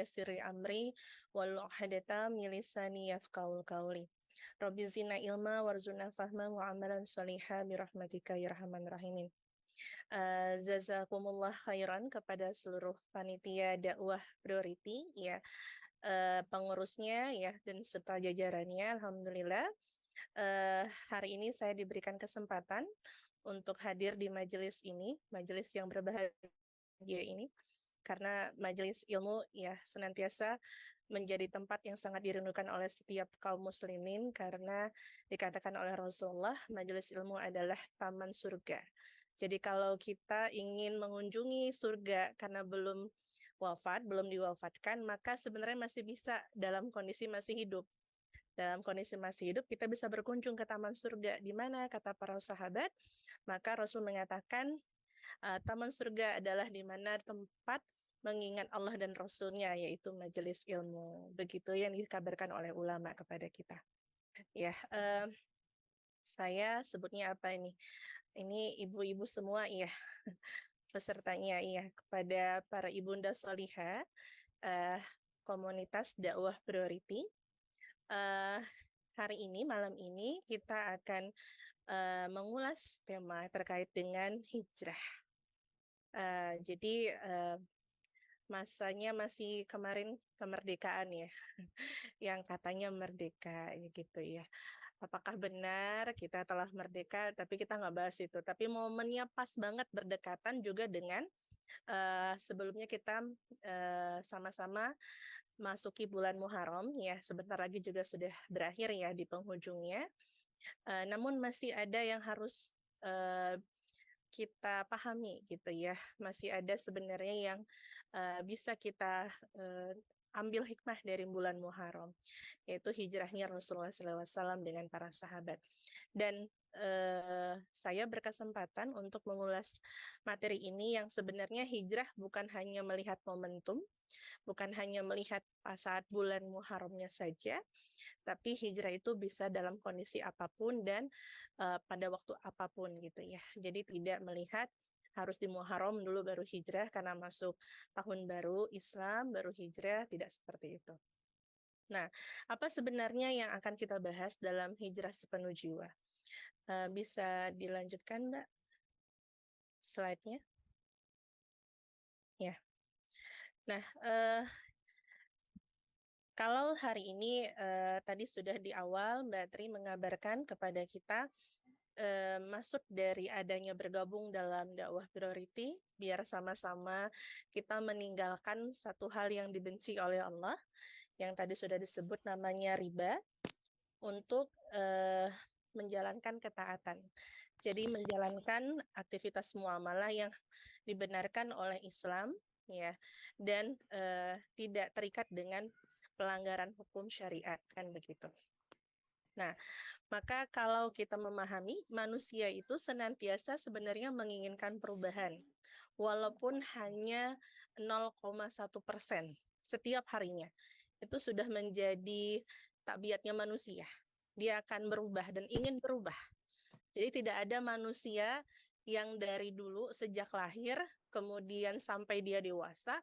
yassir amri wahlul 'uqdatam min lisani yafqahul qawli. Rabbi zidna ilma warzuqna fahma wa amalan sholihan birahmatika ya arhamar rahimin. Jazakumullah khairan kepada seluruh panitia dakwah priority ya, pengurusnya ya dan serta jajarannya. Alhamdulillah hari ini saya diberikan kesempatan untuk hadir di majelis ini, majelis yang berbahagia ini, karena majelis ilmu ya senantiasa menjadi tempat yang sangat dirindukan oleh setiap kaum muslimin, karena dikatakan oleh Rasulullah, majelis ilmu adalah taman surga. Jadi kalau kita ingin mengunjungi surga karena belum wafat, belum diwafatkan, maka sebenarnya masih bisa dalam kondisi masih hidup. Dalam kondisi masih hidup, kita bisa berkunjung ke taman surga. Di mana, kata para sahabat, maka Rasul mengatakan, taman surga adalah di mana tempat mengingat Allah dan Rasulnya, yaitu majelis ilmu. Begitu yang dikabarkan oleh ulama kepada kita. Ya, saya sebutnya apa ini? Ini ibu-ibu semua, iya. Pesertanya, iya. Kepada para ibunda solihah, komunitas dakwah priority. Hari ini, malam ini, kita akan mengulas tema terkait dengan hijrah. Jadi masanya masih kemarin kemerdekaan ya, yang katanya merdeka gitu ya. Apakah benar kita telah merdeka, tapi kita nggak bahas itu. Tapi momennya pas banget berdekatan juga dengan sebelumnya kita sama-sama masuki bulan Muharram ya, sebentar lagi juga sudah berakhir ya di penghujungnya. Namun masih ada yang harus kita pahami gitu ya, masih ada sebenarnya yang bisa kita ambil hikmah dari bulan Muharram, yaitu hijrahnya Rasulullah SAW dengan para sahabat. Dan saya berkesempatan untuk mengulas materi ini yang sebenarnya hijrah bukan hanya melihat momentum, bukan hanya melihat saat bulan Muharramnya saja, tapi hijrah itu bisa dalam kondisi apapun dan pada waktu apapun gitu ya. Jadi tidak melihat harus di Muharram dulu baru hijrah karena masuk tahun baru Islam baru hijrah, tidak seperti itu. Nah, apa sebenarnya yang akan kita bahas dalam hijrah sepenuh jiwa? Bisa dilanjutkan, Mbak, slide-nya? Ya. Nah, kalau hari ini tadi sudah di awal Mbak Tri mengabarkan kepada kita maksud dari adanya bergabung dalam dakwah priority, biar sama-sama kita meninggalkan satu hal yang dibenci oleh Allah, yang tadi sudah disebut namanya riba, untuk menjalankan ketaatan. Jadi menjalankan aktivitas muamalah yang dibenarkan oleh Islam, ya, dan tidak terikat dengan pelanggaran hukum syariat, kan begitu. Nah, maka kalau kita memahami manusia itu senantiasa sebenarnya menginginkan perubahan, walaupun hanya 0,1% setiap harinya. Itu sudah menjadi tabiatnya manusia. Dia akan berubah dan ingin berubah. Jadi tidak ada manusia yang dari dulu sejak lahir, kemudian sampai dia dewasa,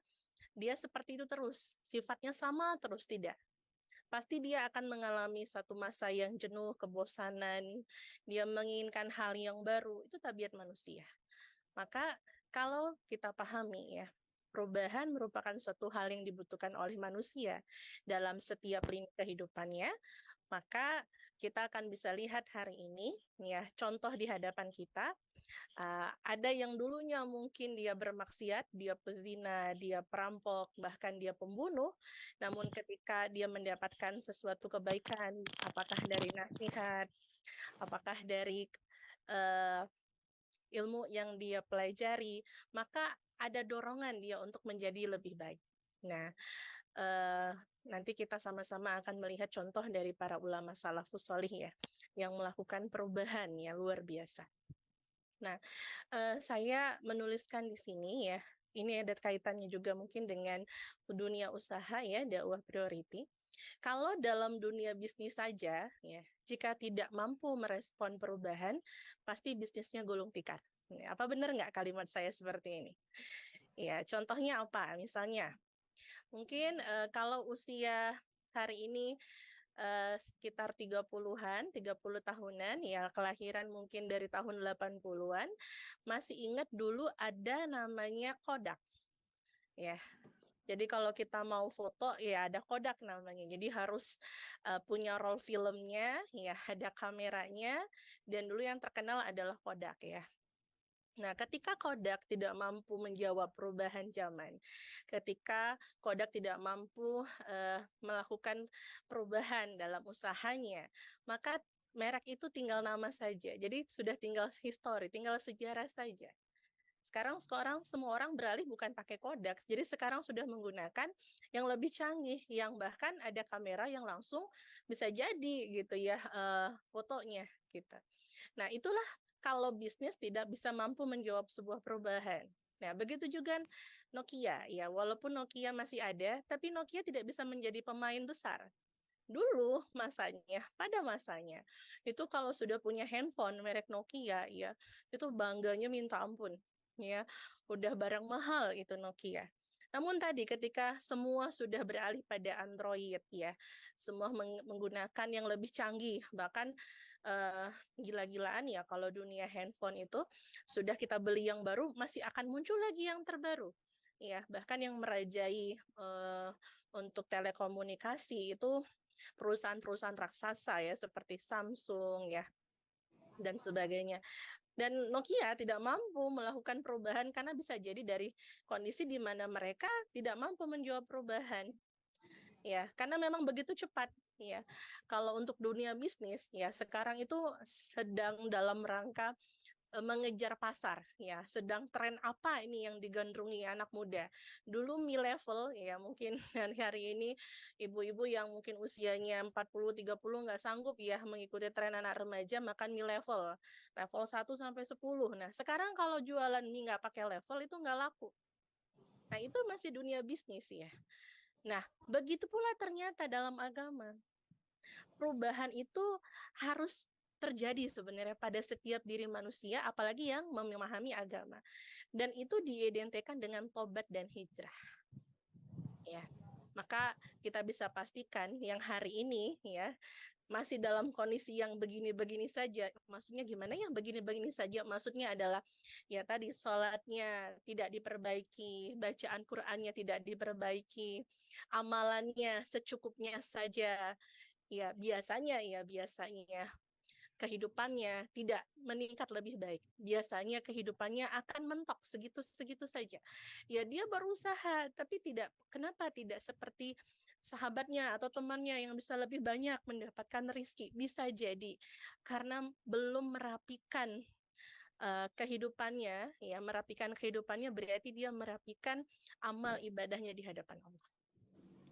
dia seperti itu terus. Sifatnya sama terus, tidak. Pasti dia akan mengalami satu masa yang jenuh, kebosanan, dia menginginkan hal yang baru, itu tabiat manusia. Maka kalau kita pahami ya, perubahan merupakan suatu hal yang dibutuhkan oleh manusia dalam setiap lini kehidupannya, maka kita akan bisa lihat hari ini ya, contoh di hadapan kita. Ada yang dulunya mungkin dia bermaksiat, dia pezina, dia perampok, bahkan dia pembunuh, namun ketika dia mendapatkan sesuatu kebaikan, apakah dari nasihat, apakah dari ilmu yang dia pelajari, maka ada dorongan dia untuk menjadi lebih baik. Nah, nanti kita sama-sama akan melihat contoh dari para ulama salafus sholih ya, yang melakukan perubahan yang luar biasa. Nah, saya menuliskan di sini ya, ini ada kaitannya juga mungkin dengan dunia usaha ya, dakwah priority. Kalau dalam dunia bisnis saja, ya, jika tidak mampu merespon perubahan, pasti bisnisnya gulung tikar. Apa benar nggak kalimat saya seperti ini? Ya, contohnya apa? Misalnya, Mungkin, kalau usia hari ini, sekitar 30-an, 30 tahunan, ya kelahiran mungkin dari tahun 80-an, masih ingat dulu ada namanya Kodak, ya. Jadi kalau kita mau foto, ya ada Kodak namanya. Jadi harus, punya roll filmnya, ya ada kameranya, dan dulu yang terkenal adalah Kodak, ya. Nah, ketika Kodak tidak mampu menjawab perubahan zaman, ketika Kodak tidak mampu, melakukan perubahan dalam usahanya, maka merek itu tinggal nama saja. Jadi sudah tinggal histori, tinggal sejarah saja. Sekarang sekarang semua orang beralih bukan pakai Kodak, jadi sekarang sudah menggunakan yang lebih canggih, yang bahkan ada kamera yang langsung bisa jadi gitu ya, fotonya, gitu. Nah, itulah kalau bisnis tidak bisa mampu menjawab sebuah perubahan. Nah, begitu juga Nokia, ya walaupun Nokia masih ada, tapi Nokia tidak bisa menjadi pemain besar. Dulu masanya, pada masanya, itu kalau sudah punya handphone merek Nokia, ya, itu bangganya minta ampun, ya. Udah barang mahal itu Nokia. Namun tadi ketika semua sudah beralih pada Android, ya, semua menggunakan yang lebih canggih, bahkan eh, gila-gilaan ya kalau dunia handphone itu sudah kita beli yang baru, masih akan muncul lagi yang terbaru. Ya, bahkan yang merajai untuk telekomunikasi itu perusahaan-perusahaan raksasa ya seperti Samsung ya dan sebagainya. Dan Nokia tidak mampu melakukan perubahan karena bisa jadi dari kondisi di mana mereka tidak mampu menjawab perubahan. Ya, karena memang begitu cepat ya. Kalau untuk dunia bisnis ya sekarang itu sedang dalam rangka mengejar pasar ya, sedang tren apa ini yang digandrungi anak muda. Dulu mi level ya mungkin dan hari ini ibu-ibu yang mungkin usianya 40 30 nggak sanggup ya mengikuti tren anak remaja makan mi level. Level 1 sampai 10. Nah, sekarang kalau jualan mie nggak pakai level itu nggak laku. Nah, itu masih dunia bisnis ya. Nah, begitu pula ternyata dalam agama perubahan itu harus terjadi sebenarnya pada setiap diri manusia, apalagi yang memahami agama. Dan itu diidentikan dengan tobat dan hijrah. Ya, maka kita bisa pastikan yang hari ini ya masih dalam kondisi yang begini-begini saja. Maksudnya gimana yang begini-begini saja? Maksudnya adalah ya tadi sholatnya tidak diperbaiki, bacaan Qur'annya tidak diperbaiki, amalannya secukupnya saja, ya biasanya kehidupannya tidak meningkat lebih baik. Biasanya kehidupannya akan mentok segitu-segitu saja. Ya dia berusaha, tapi kenapa tidak seperti sahabatnya atau temannya yang bisa lebih banyak mendapatkan rezeki? Bisa jadi karena belum merapikan kehidupannya, ya merapikan kehidupannya berarti dia merapikan amal ibadahnya di hadapan Allah.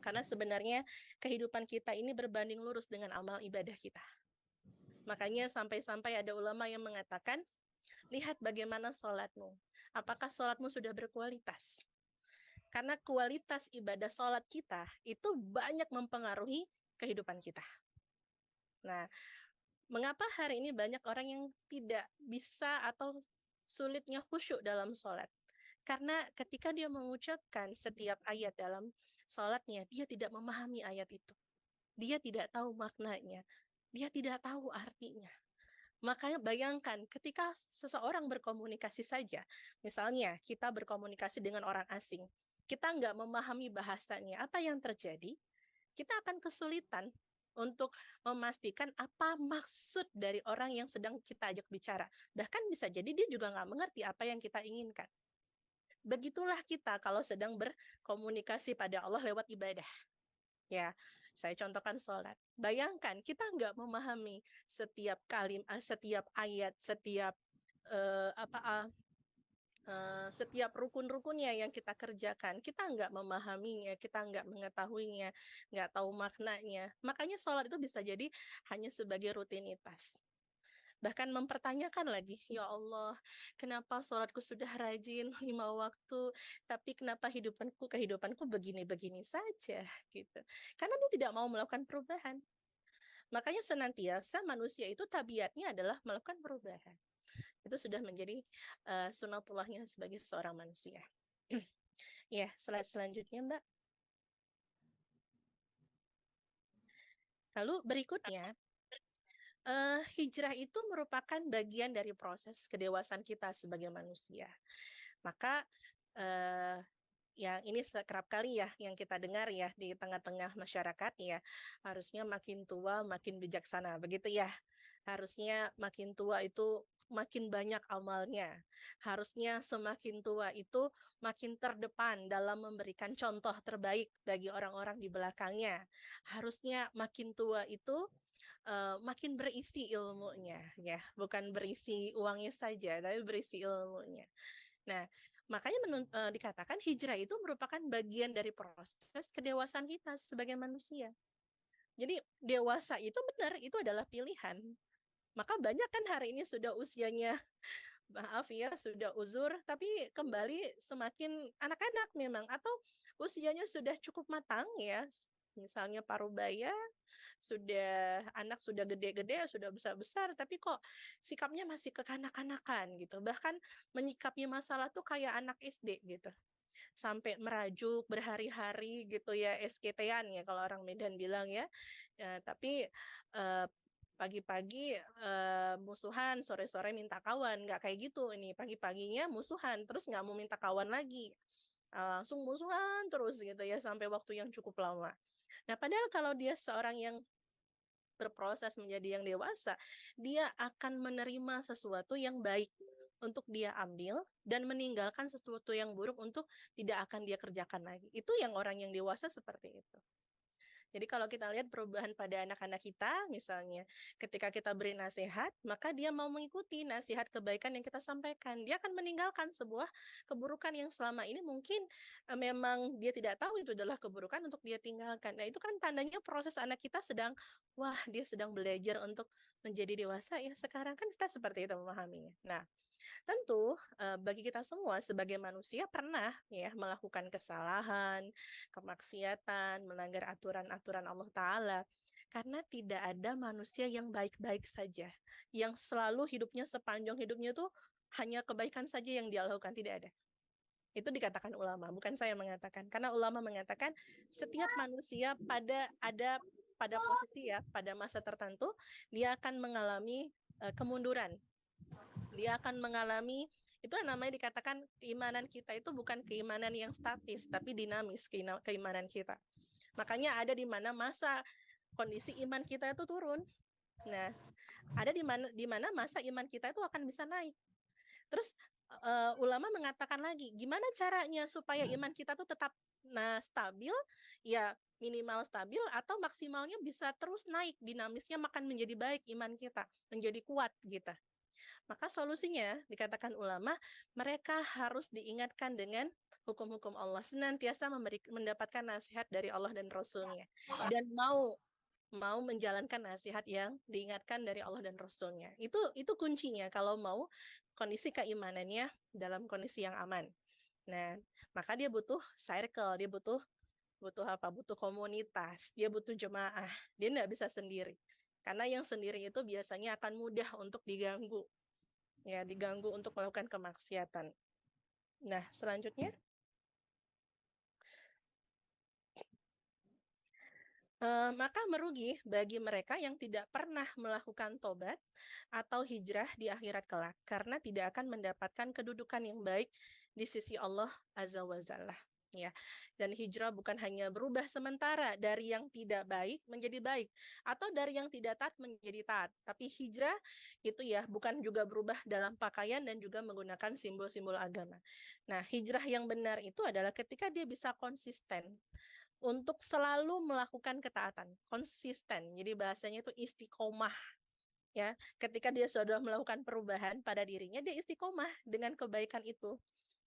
Karena sebenarnya kehidupan kita ini berbanding lurus dengan amal ibadah kita. Makanya sampai-sampai ada ulama yang mengatakan, lihat bagaimana sholatmu. Apakah sholatmu sudah berkualitas? Karena kualitas ibadah sholat kita itu banyak mempengaruhi kehidupan kita. Nah, mengapa hari ini banyak orang yang tidak bisa atau sulitnya khusyuk dalam sholat? Karena ketika dia mengucapkan setiap ayat dalam sholatnya, dia tidak memahami ayat itu. Dia tidak tahu maknanya. Dia tidak tahu artinya. Makanya bayangkan ketika seseorang berkomunikasi saja, misalnya kita berkomunikasi dengan orang asing, kita nggak memahami bahasanya, apa yang terjadi? Kita akan kesulitan untuk memastikan apa maksud dari orang yang sedang kita ajak bicara. Bahkan bisa jadi dia juga nggak mengerti apa yang kita inginkan. Begitulah kita kalau sedang berkomunikasi pada Allah lewat ibadah. Ya, saya contohkan sholat. Bayangkan kita nggak memahami setiap setiap ayat, setiap setiap rukun-rukunnya yang kita kerjakan, kita nggak memahaminya, kita nggak mengetahuinya, nggak tahu maknanya. Makanya sholat itu bisa jadi hanya sebagai rutinitas. Bahkan mempertanyakan lagi, ya Allah, kenapa sholatku sudah rajin 5 waktu, tapi kenapa kehidupanku begini-begini saja, gitu. Karena dia tidak mau melakukan perubahan. Makanya senantiasa manusia itu tabiatnya adalah melakukan perubahan. Itu sudah menjadi sunatullahnya sebagai seorang manusia. Ya, slide selanjutnya, Mbak. Lalu berikutnya, hijrah itu merupakan bagian dari proses kedewasaan kita sebagai manusia. Maka, eee, yang ini kerap kali ya yang kita dengar ya di tengah-tengah masyarakat ya, harusnya makin tua makin bijaksana, begitu ya? Harusnya makin tua itu makin banyak amalnya, harusnya semakin tua itu makin terdepan dalam memberikan contoh terbaik bagi orang-orang di belakangnya. Harusnya makin tua itu makin berisi ilmunya ya, bukan berisi uangnya saja, tapi berisi ilmunya. Nah, makanya dikatakan hijrah itu merupakan bagian dari proses kedewasaan kita sebagai manusia. Jadi dewasa itu benar, itu adalah pilihan. Maka banyak kan hari ini sudah usianya, maaf ya, sudah uzur, tapi kembali semakin anak-anak memang, atau usianya sudah cukup matang ya, misalnya parubaya, anak sudah gede-gede, sudah besar-besar, tapi kok sikapnya masih kekanak-kanakan gitu. Bahkan menyikapi masalah tuh kayak anak SD gitu. Sampai merajuk berhari-hari gitu ya, SKT-an ya kalau orang Medan bilang ya. Tapi pagi-pagi musuhan, sore-sore minta kawan, nggak kayak gitu ini. Pagi-paginya musuhan, terus nggak mau minta kawan lagi. Langsung musuhan terus gitu ya sampai waktu yang cukup lama. Nah, padahal kalau dia seorang yang berproses menjadi yang dewasa, dia akan menerima sesuatu yang baik untuk dia ambil dan meninggalkan sesuatu yang buruk untuk tidak akan dia kerjakan lagi. Itu yang orang yang dewasa seperti itu. Jadi kalau kita lihat perubahan pada anak-anak kita, misalnya ketika kita beri nasihat, maka dia mau mengikuti nasihat kebaikan yang kita sampaikan. Dia akan meninggalkan sebuah keburukan yang selama ini mungkin memang dia tidak tahu itu adalah keburukan untuk dia tinggalkan. Nah, itu kan tandanya proses anak kita sedang, wah, dia sedang belajar untuk menjadi dewasa ya. Sekarang kan kita seperti itu memahaminya. Nah, tentu, bagi kita semua sebagai manusia pernah ya melakukan kesalahan, kemaksiatan, melanggar aturan-aturan Allah Ta'ala. Karena tidak ada manusia yang baik-baik saja, yang selalu hidupnya sepanjang hidupnya tuh hanya kebaikan saja yang dia lakukan, tidak ada. Itu dikatakan ulama, bukan saya mengatakan. Karena ulama mengatakan setiap manusia pada posisi ya, pada masa tertentu dia akan mengalami kemunduran, dia akan mengalami itu namanya dikatakan keimanan kita itu bukan keimanan yang statis tapi dinamis keimanan kita. Makanya ada di mana masa kondisi iman kita itu turun. Nah, ada di mana masa iman kita itu akan bisa naik. Terus ulama mengatakan lagi, gimana caranya supaya iman kita tuh tetap stabil, ya minimal stabil atau maksimalnya bisa terus naik dinamisnya makan menjadi baik iman kita, menjadi kuat gitu. Maka solusinya, dikatakan ulama, mereka harus diingatkan dengan hukum-hukum Allah, senantiasa mendapatkan nasihat dari Allah dan Rasul-Nya, dan mau menjalankan nasihat yang diingatkan dari Allah dan Rasul-Nya. Itu kuncinya kalau mau kondisi keimanannya dalam kondisi yang aman. Nah, maka dia butuh circle, dia butuh butuh apa? Butuh komunitas, dia butuh jemaah. Dia nggak bisa sendiri. Karena yang sendiri itu biasanya akan mudah untuk diganggu, ya diganggu untuk melakukan kemaksiatan. Nah, selanjutnya, maka merugi bagi mereka yang tidak pernah melakukan tobat atau hijrah di akhirat kelak, karena tidak akan mendapatkan kedudukan yang baik di sisi Allah Azza wa Jalla. Ya, dan hijrah bukan hanya berubah sementara dari yang tidak baik menjadi baik, atau dari yang tidak taat menjadi taat, tapi hijrah itu ya bukan juga berubah dalam pakaian dan juga menggunakan simbol-simbol agama. Nah, hijrah yang benar itu adalah ketika dia bisa konsisten untuk selalu melakukan ketaatan, konsisten. Jadi bahasanya itu istiqomah, ya. Ketika dia sudah melakukan perubahan pada dirinya, dia istiqomah dengan kebaikan itu,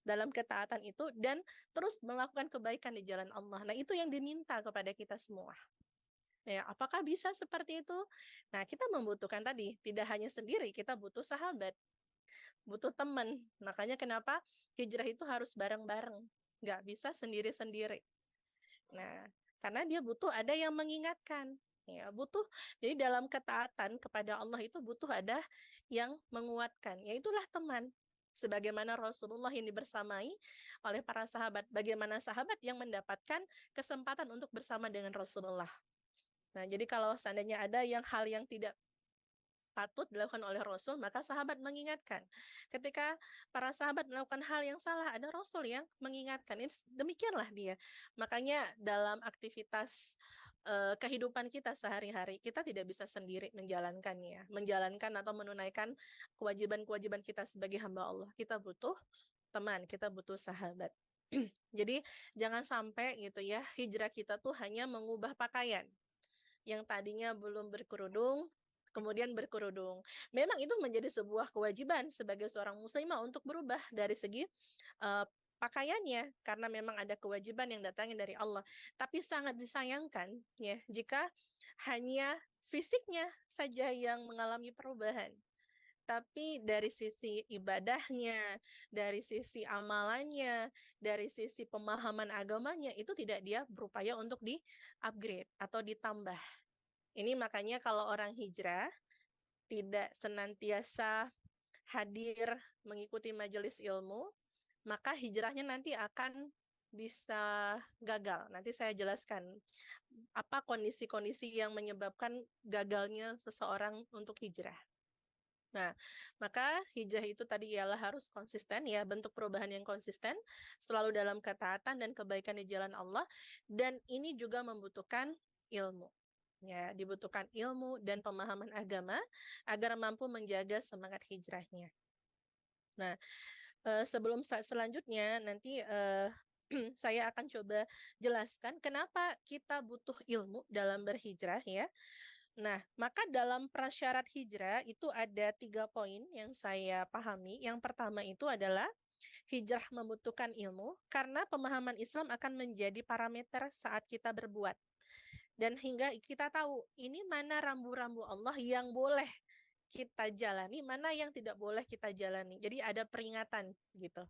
dalam ketaatan itu, dan terus melakukan kebaikan di jalan Allah. Nah, itu yang diminta kepada kita semua. Ya, apakah bisa seperti itu? Nah, kita membutuhkan tadi, tidak hanya sendiri, kita butuh sahabat, butuh teman. Makanya kenapa hijrah itu harus bareng-bareng, nggak bisa sendiri-sendiri. Nah, karena dia butuh ada yang mengingatkan. Ya, butuh. Jadi dalam ketaatan kepada Allah itu butuh ada yang menguatkan. Yaitulah teman. Sebagaimana Rasulullah ini bersamai oleh para sahabat. Bagaimana sahabat yang mendapatkan kesempatan untuk bersama dengan Rasulullah. Nah, jadi kalau seandainya ada hal yang tidak patut dilakukan oleh Rasul, maka sahabat mengingatkan. Ketika para sahabat melakukan hal yang salah, ada Rasul yang mengingatkan. Demikianlah dia. Makanya dalam aktivitas kehidupan kita sehari-hari, kita tidak bisa sendiri menjalankannya, menjalankan atau menunaikan kewajiban-kewajiban kita sebagai hamba Allah. Kita butuh teman, kita butuh sahabat. Jadi jangan sampai gitu ya, hijrah kita tuh hanya mengubah pakaian yang tadinya belum berkerudung, kemudian berkerudung. Memang itu menjadi sebuah kewajiban sebagai seorang muslimah untuk berubah dari segi pakaiannya, karena memang ada kewajiban yang datangnya dari Allah. Tapi sangat disayangkan ya jika hanya fisiknya saja yang mengalami perubahan. Tapi dari sisi ibadahnya, dari sisi amalannya, dari sisi pemahaman agamanya, itu tidak dia berupaya untuk di-upgrade atau ditambah. Ini makanya kalau orang hijrah tidak senantiasa hadir mengikuti majelis ilmu, maka hijrahnya nanti akan bisa gagal. Nanti saya jelaskan apa kondisi-kondisi yang menyebabkan gagalnya seseorang untuk hijrah. Nah, maka hijrah itu tadi ialah harus konsisten ya, bentuk perubahan yang konsisten, selalu dalam ketaatan dan kebaikan di jalan Allah, dan ini juga membutuhkan ilmu. Ya, dibutuhkan ilmu dan pemahaman agama agar mampu menjaga semangat hijrahnya. Nah, sebelum selanjutnya nanti saya akan coba jelaskan kenapa kita butuh ilmu dalam berhijrah ya. Nah, maka dalam prasyarat hijrah itu ada 3 poin yang saya pahami. Yang pertama itu adalah hijrah membutuhkan ilmu karena pemahaman Islam akan menjadi parameter saat kita berbuat. Dan hingga kita tahu ini mana rambu-rambu Allah yang boleh kita jalani, mana yang tidak boleh kita jalani. Jadi ada peringatan gitu.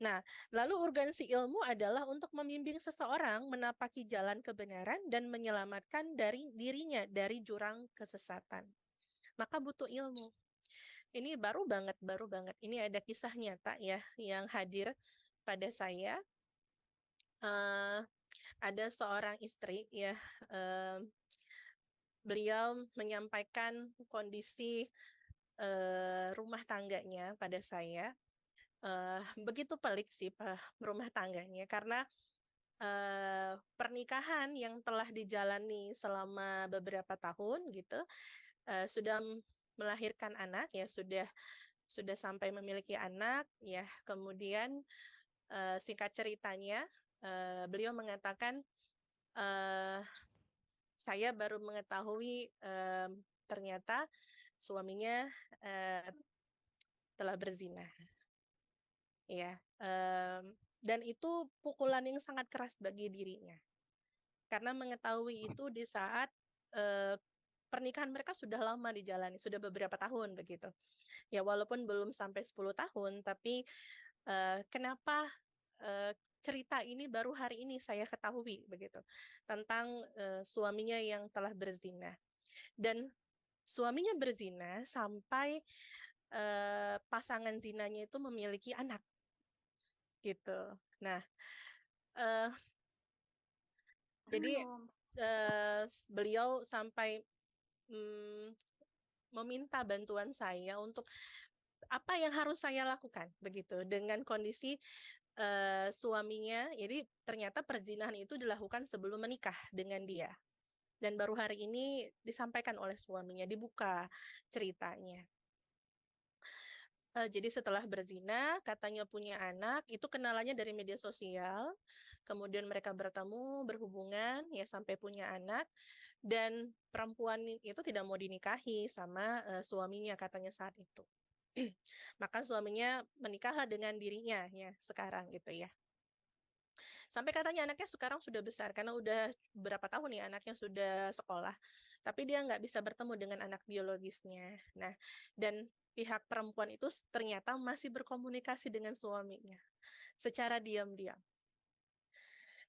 Nah, lalu urgensi ilmu adalah untuk membimbing seseorang menapaki jalan kebenaran dan menyelamatkan dari dirinya dari jurang kesesatan. Maka butuh ilmu. Ini baru banget, baru banget. Ini ada kisah nyata ya yang hadir pada saya. Ada seorang istri ya, beliau menyampaikan kondisi rumah tangganya pada saya. Begitu pelik sih rumah tangganya karena pernikahan yang telah dijalani selama beberapa tahun gitu sudah melahirkan anak ya, sudah sampai memiliki anak ya. Kemudian singkat ceritanya beliau mengatakan saya baru mengetahui ternyata suaminya telah berzina ya, dan itu pukulan yang sangat keras bagi dirinya karena mengetahui itu di saat pernikahan mereka sudah lama dijalani, sudah beberapa tahun begitu. Ya walaupun belum sampai 10 tahun, tapi kenapa cerita ini baru hari ini saya ketahui begitu tentang suaminya yang telah berzina. Dan suaminya berzina sampai pasangan zinanya itu memiliki anak gitu. Nah, jadi beliau sampai meminta bantuan saya untuk apa yang harus saya lakukan begitu dengan kondisi suaminya. Jadi ternyata perzinahan itu dilakukan sebelum menikah dengan dia. Dan baru hari ini disampaikan oleh suaminya, dibuka ceritanya. Jadi setelah berzina, katanya punya anak, itu kenalannya dari media sosial. Kemudian mereka bertemu, berhubungan, ya sampai punya anak. Dan perempuan itu tidak mau dinikahi sama suaminya katanya saat itu. Maka suaminya menikahlah dengan dirinya ya sekarang gitu ya. Sampai katanya anaknya sekarang sudah besar karena udah berapa tahun ya anaknya sudah sekolah. Tapi dia nggak bisa bertemu dengan anak biologisnya. Nah, dan pihak perempuan itu ternyata masih berkomunikasi dengan suaminya secara diam-diam.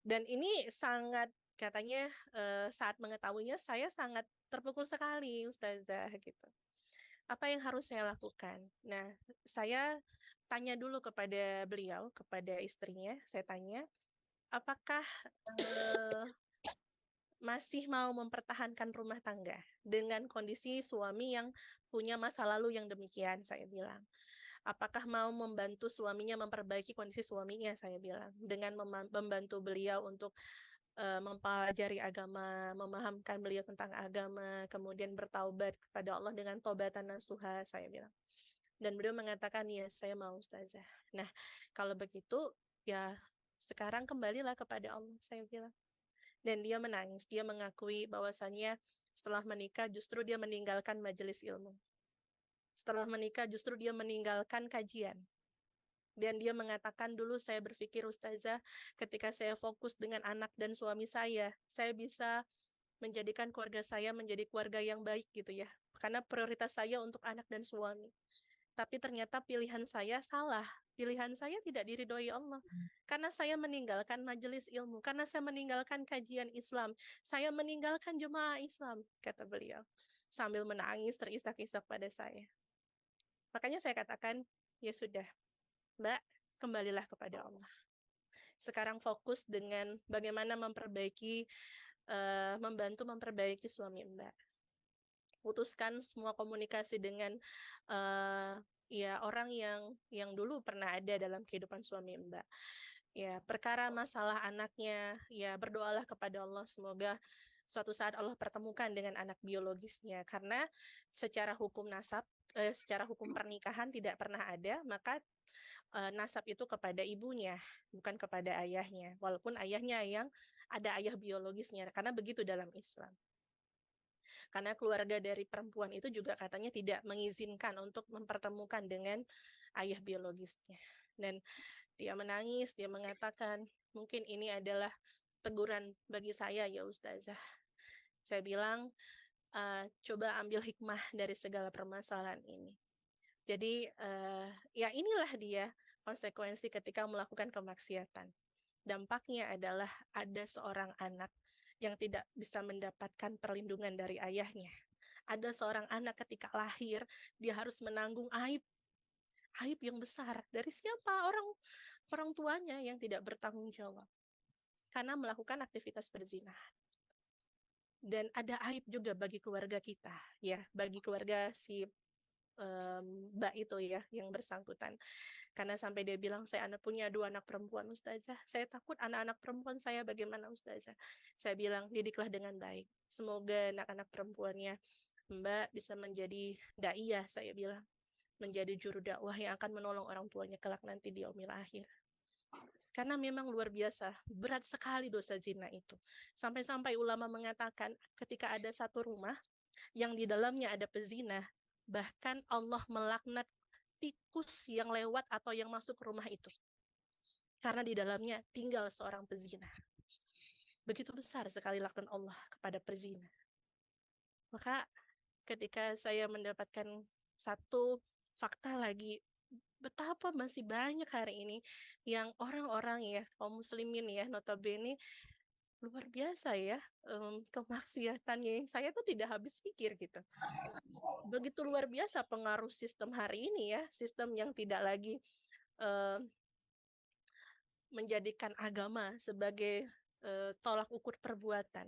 Dan ini sangat katanya saat mengetahuinya saya sangat terpukul sekali Ustazah gitu. Apa yang harus saya lakukan? Nah, saya tanya dulu kepada beliau, kepada istrinya, saya tanya, apakah masih mau mempertahankan rumah tangga dengan kondisi suami yang punya masa lalu yang demikian, saya bilang. Apakah mau membantu suaminya memperbaiki kondisi suaminya, saya bilang, dengan membantu beliau untuk mempelajari agama, memahamkan beliau tentang agama, kemudian bertaubat kepada Allah dengan taubatan nasuha, saya bilang. Dan beliau mengatakan, ya saya mau Ustazah. Nah, kalau begitu, ya sekarang kembalilah kepada Allah, saya bilang. Dan dia menangis, dia mengakui bahwasannya setelah menikah justru dia meninggalkan majelis ilmu. Setelah menikah justru dia meninggalkan kajian. Dan dia mengatakan, dulu saya berpikir Ustazah, ketika saya fokus dengan anak dan suami saya bisa menjadikan keluarga saya menjadi keluarga yang baik gitu ya. Karena prioritas saya untuk anak dan suami. Tapi ternyata pilihan saya salah. Pilihan saya tidak diridhoi Allah. Karena saya meninggalkan majelis ilmu. Karena saya meninggalkan kajian Islam. Saya meninggalkan jemaah Islam, kata beliau. Sambil menangis terisak-isak pada saya. Makanya saya katakan, ya sudah, Mbak, kembalilah kepada Allah. Sekarang fokus dengan bagaimana membantu memperbaiki suami Mbak. Putuskan semua komunikasi dengan ya orang yang dulu pernah ada dalam kehidupan suami Mbak. Ya, perkara masalah anaknya, ya berdoalah kepada Allah semoga suatu saat Allah pertemukan dengan anak biologisnya, karena secara hukum secara hukum pernikahan tidak pernah ada, maka nasab itu kepada ibunya, bukan kepada ayahnya, walaupun ayahnya yang ada ayah biologisnya, karena begitu dalam Islam. Karena keluarga dari perempuan itu juga katanya tidak mengizinkan untuk mempertemukan dengan ayah biologisnya. Dan dia menangis, dia mengatakan, mungkin ini adalah teguran bagi saya ya Ustazah. Saya bilang, coba ambil hikmah dari segala permasalahan ini. Jadi, ya inilah dia konsekuensi ketika melakukan kemaksiatan. Dampaknya adalah ada seorang anak yang tidak bisa mendapatkan perlindungan dari ayahnya. Ada seorang anak ketika lahir, dia harus menanggung aib yang besar. Dari siapa? Orang tuanya yang tidak bertanggung jawab. Karena melakukan aktivitas berzinahan. Dan ada aib juga bagi keluarga kita, ya, bagi keluarga si Mbak itu ya, yang bersangkutan. Karena sampai dia bilang, saya punya 2 anak perempuan Ustazah. Saya takut anak-anak perempuan saya bagaimana Ustazah. Saya bilang, didiklah dengan baik. Semoga anak-anak perempuannya Mbak bisa menjadi daiyah, saya bilang. Menjadi juru dakwah yang akan menolong orang tuanya kelak nanti di yaumil akhir. Karena memang luar biasa, berat sekali dosa zina itu. Sampai-sampai ulama mengatakan ketika ada satu rumah yang di dalamnya ada pezina, bahkan Allah melaknat tikus yang lewat atau yang masuk ke rumah itu. Karena di dalamnya tinggal seorang pezina. Begitu besar sekali laknat Allah kepada pezina. Maka ketika saya mendapatkan satu fakta lagi, betapa masih banyak hari ini yang orang-orang ya, kaum muslimin ya, notabene luar biasa ya, kemaksiatannya yang saya tuh tidak habis pikir gitu. Begitu luar biasa pengaruh sistem hari ini ya, sistem yang tidak lagi menjadikan agama sebagai tolak ukur perbuatan,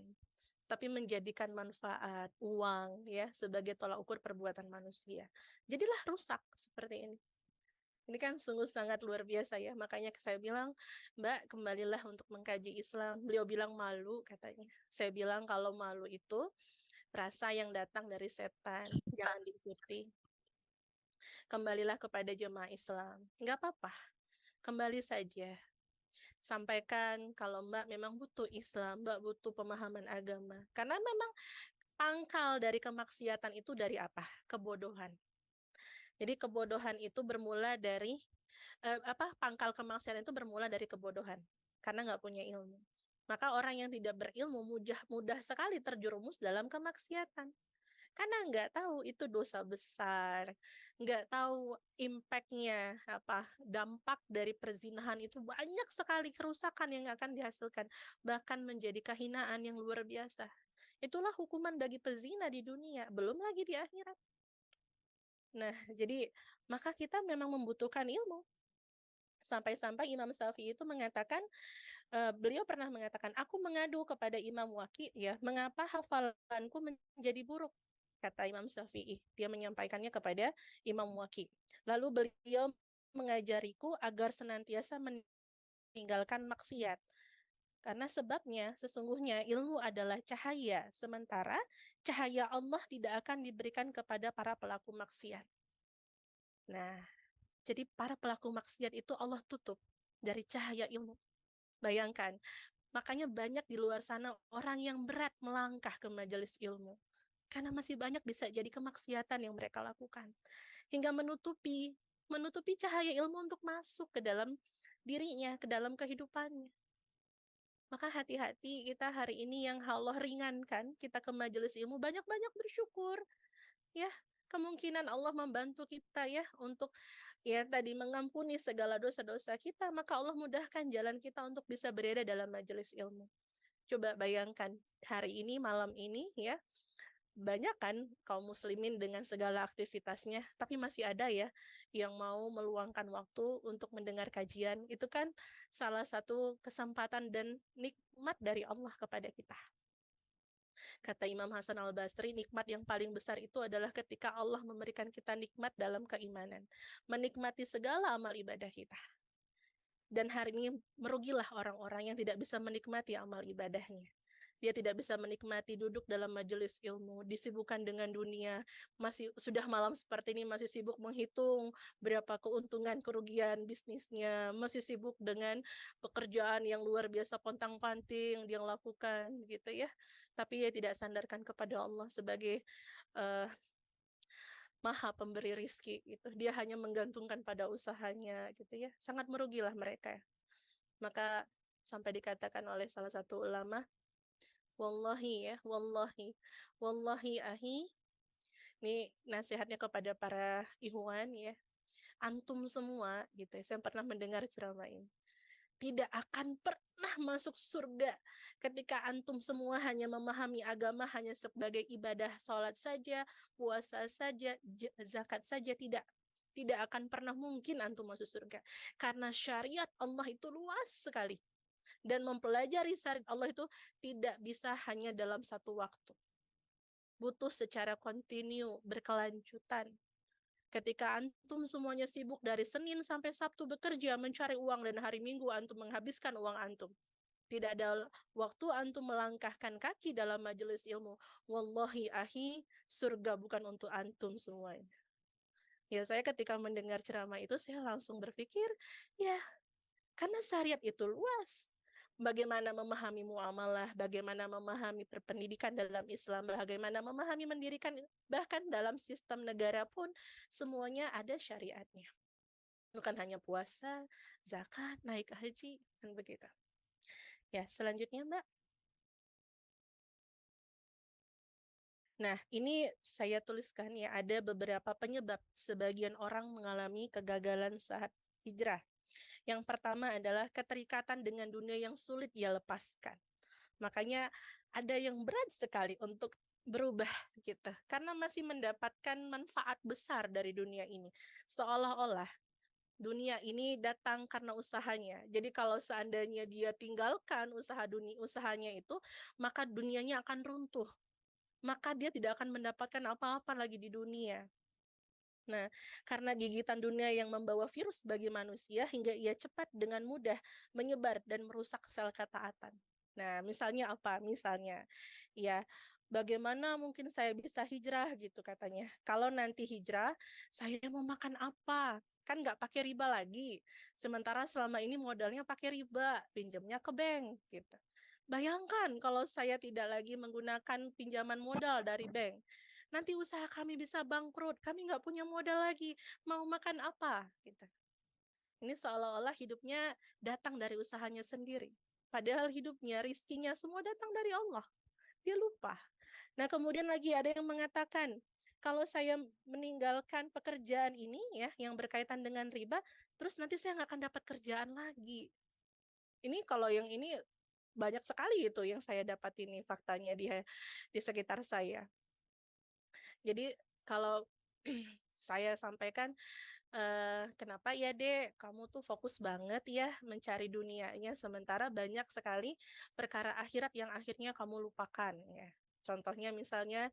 tapi menjadikan manfaat, uang ya sebagai tolak ukur perbuatan manusia. Jadilah rusak seperti ini. Ini kan sungguh sangat luar biasa ya, makanya saya bilang, Mbak, kembalilah untuk mengkaji Islam. Beliau bilang malu katanya. Saya bilang kalau malu itu rasa yang datang dari setan, jangan diikuti. Kembalilah kepada jemaah Islam. Nggak apa-apa, kembali saja. Sampaikan kalau Mbak memang butuh Islam, Mbak butuh pemahaman agama. Karena memang pangkal dari kemaksiatan itu dari apa? Kebodohan. Jadi kebodohan itu bermula dari pangkal kemaksiatan itu bermula dari kebodohan karena nggak punya ilmu. Maka orang yang tidak berilmu mudah sekali terjerumus dalam kemaksiatan. Karena nggak tahu itu dosa besar, nggak tahu impact-nya, dampak dari perzinahan itu banyak sekali kerusakan yang akan dihasilkan, bahkan menjadi kehinaan yang luar biasa. Itulah hukuman bagi pezina di dunia, belum lagi di akhirat. Nah, jadi maka kita memang membutuhkan ilmu. Sampai-sampai Imam Syafi'i itu mengatakan, beliau pernah mengatakan, "Aku mengadu kepada Imam Waqi ya, mengapa hafalanku menjadi buruk?" Kata Imam Syafi'i. Dia menyampaikannya kepada Imam Waqi. Lalu beliau mengajariku agar senantiasa meninggalkan maksiat. Karena sebabnya sesungguhnya ilmu adalah cahaya, sementara cahaya Allah tidak akan diberikan kepada para pelaku maksiat. Nah, jadi para pelaku maksiat itu Allah tutup dari cahaya ilmu. Bayangkan, makanya banyak di luar sana orang yang berat melangkah ke majelis ilmu. Karena masih banyak bisa jadi kemaksiatan yang mereka lakukan. Hingga menutupi cahaya ilmu untuk masuk ke dalam dirinya, ke dalam kehidupannya. Maka hati-hati kita hari ini yang Allah ringankan, kita ke majelis ilmu banyak-banyak bersyukur. Ya, kemungkinan Allah membantu kita ya untuk ya tadi mengampuni segala dosa-dosa kita, maka Allah mudahkan jalan kita untuk bisa berada dalam majelis ilmu. Coba bayangkan hari ini, malam ini ya, banyak kan kaum muslimin dengan segala aktivitasnya, tapi masih ada ya yang mau meluangkan waktu untuk mendengar kajian. Itu kan salah satu kesempatan dan nikmat dari Allah kepada kita. Kata Imam Hasan al-Basri, nikmat yang paling besar itu adalah ketika Allah memberikan kita nikmat dalam keimanan, menikmati segala amal ibadah kita. Dan hari ini merugilah orang-orang yang tidak bisa menikmati amal ibadahnya. Dia tidak bisa menikmati duduk dalam majelis ilmu, disibukkan dengan dunia, masih sudah malam seperti ini masih sibuk menghitung berapa keuntungan kerugian bisnisnya, masih sibuk dengan pekerjaan yang luar biasa pontang-panting yang lakukan gitu ya. Tapi dia tidak sandarkan kepada Allah sebagai uh, Maha pemberi rizki gitu. Dia hanya menggantungkan pada usahanya gitu ya. Sangat merugilah mereka. Maka sampai dikatakan oleh salah satu ulama, wallahi ya, wallahi ahi, ini nasihatnya kepada para ikhwan ya, antum semua gitu ya, saya pernah mendengar ceramah ini, tidak akan pernah masuk surga ketika antum semua hanya memahami agama hanya sebagai ibadah sholat saja, puasa saja, zakat saja, tidak akan pernah mungkin antum masuk surga. Karena syariat Allah itu luas sekali. Dan mempelajari syariat Allah itu tidak bisa hanya dalam satu waktu. Butuh secara kontinu, berkelanjutan. Ketika antum semuanya sibuk dari Senin sampai Sabtu bekerja mencari uang dan hari Minggu antum menghabiskan uang antum. Tidak ada waktu antum melangkahkan kaki dalam majelis ilmu. Wallahi ahi, surga bukan untuk antum semuanya. Ya saya ketika mendengar ceramah itu saya langsung berpikir, ya karena syariat itu luas. Bagaimana memahami muamalah, bagaimana memahami perpendidikan dalam Islam, bagaimana memahami mendirikan, bahkan dalam sistem negara pun semuanya ada syariatnya. Bukan hanya puasa, zakat, naik haji, dan begitu. Ya, selanjutnya Mbak. Nah, ini saya tuliskan ya, ada beberapa penyebab sebagian orang mengalami kegagalan saat hijrah. Yang pertama adalah keterikatan dengan dunia yang sulit ia lepaskan. Makanya ada yang berat sekali untuk berubah gitu. Karena masih mendapatkan manfaat besar dari dunia ini. Seolah-olah dunia ini datang karena usahanya. Jadi kalau seandainya dia tinggalkan usahanya itu, maka dunianya akan runtuh. Maka dia tidak akan mendapatkan apa-apa lagi di dunia. Nah, karena gigitan dunia yang membawa virus bagi manusia hingga ia cepat dengan mudah menyebar dan merusak sel ketaatan. Nah, misalnya apa? Misalnya, ya, bagaimana mungkin saya bisa hijrah gitu katanya. Kalau nanti hijrah, saya mau makan apa? Kan nggak pakai riba lagi. Sementara selama ini modalnya pakai riba, pinjamnya ke bank gitu. Bayangkan kalau saya tidak lagi menggunakan pinjaman modal dari bank, nanti usaha kami bisa bangkrut, kami nggak punya modal lagi, mau makan apa? Gitu. Ini seolah-olah hidupnya datang dari usahanya sendiri. Padahal hidupnya, rizkinya semua datang dari Allah. Dia lupa. Nah kemudian lagi ada yang mengatakan, kalau saya meninggalkan pekerjaan ini ya, yang berkaitan dengan riba, terus nanti saya nggak akan dapat kerjaan lagi. Ini kalau yang ini banyak sekali itu yang saya dapat ini faktanya di sekitar saya. Jadi kalau saya sampaikan Kenapa ya Dek, kamu tuh fokus banget ya mencari dunianya, sementara banyak sekali perkara akhirat yang akhirnya kamu lupakan ya. Contohnya misalnya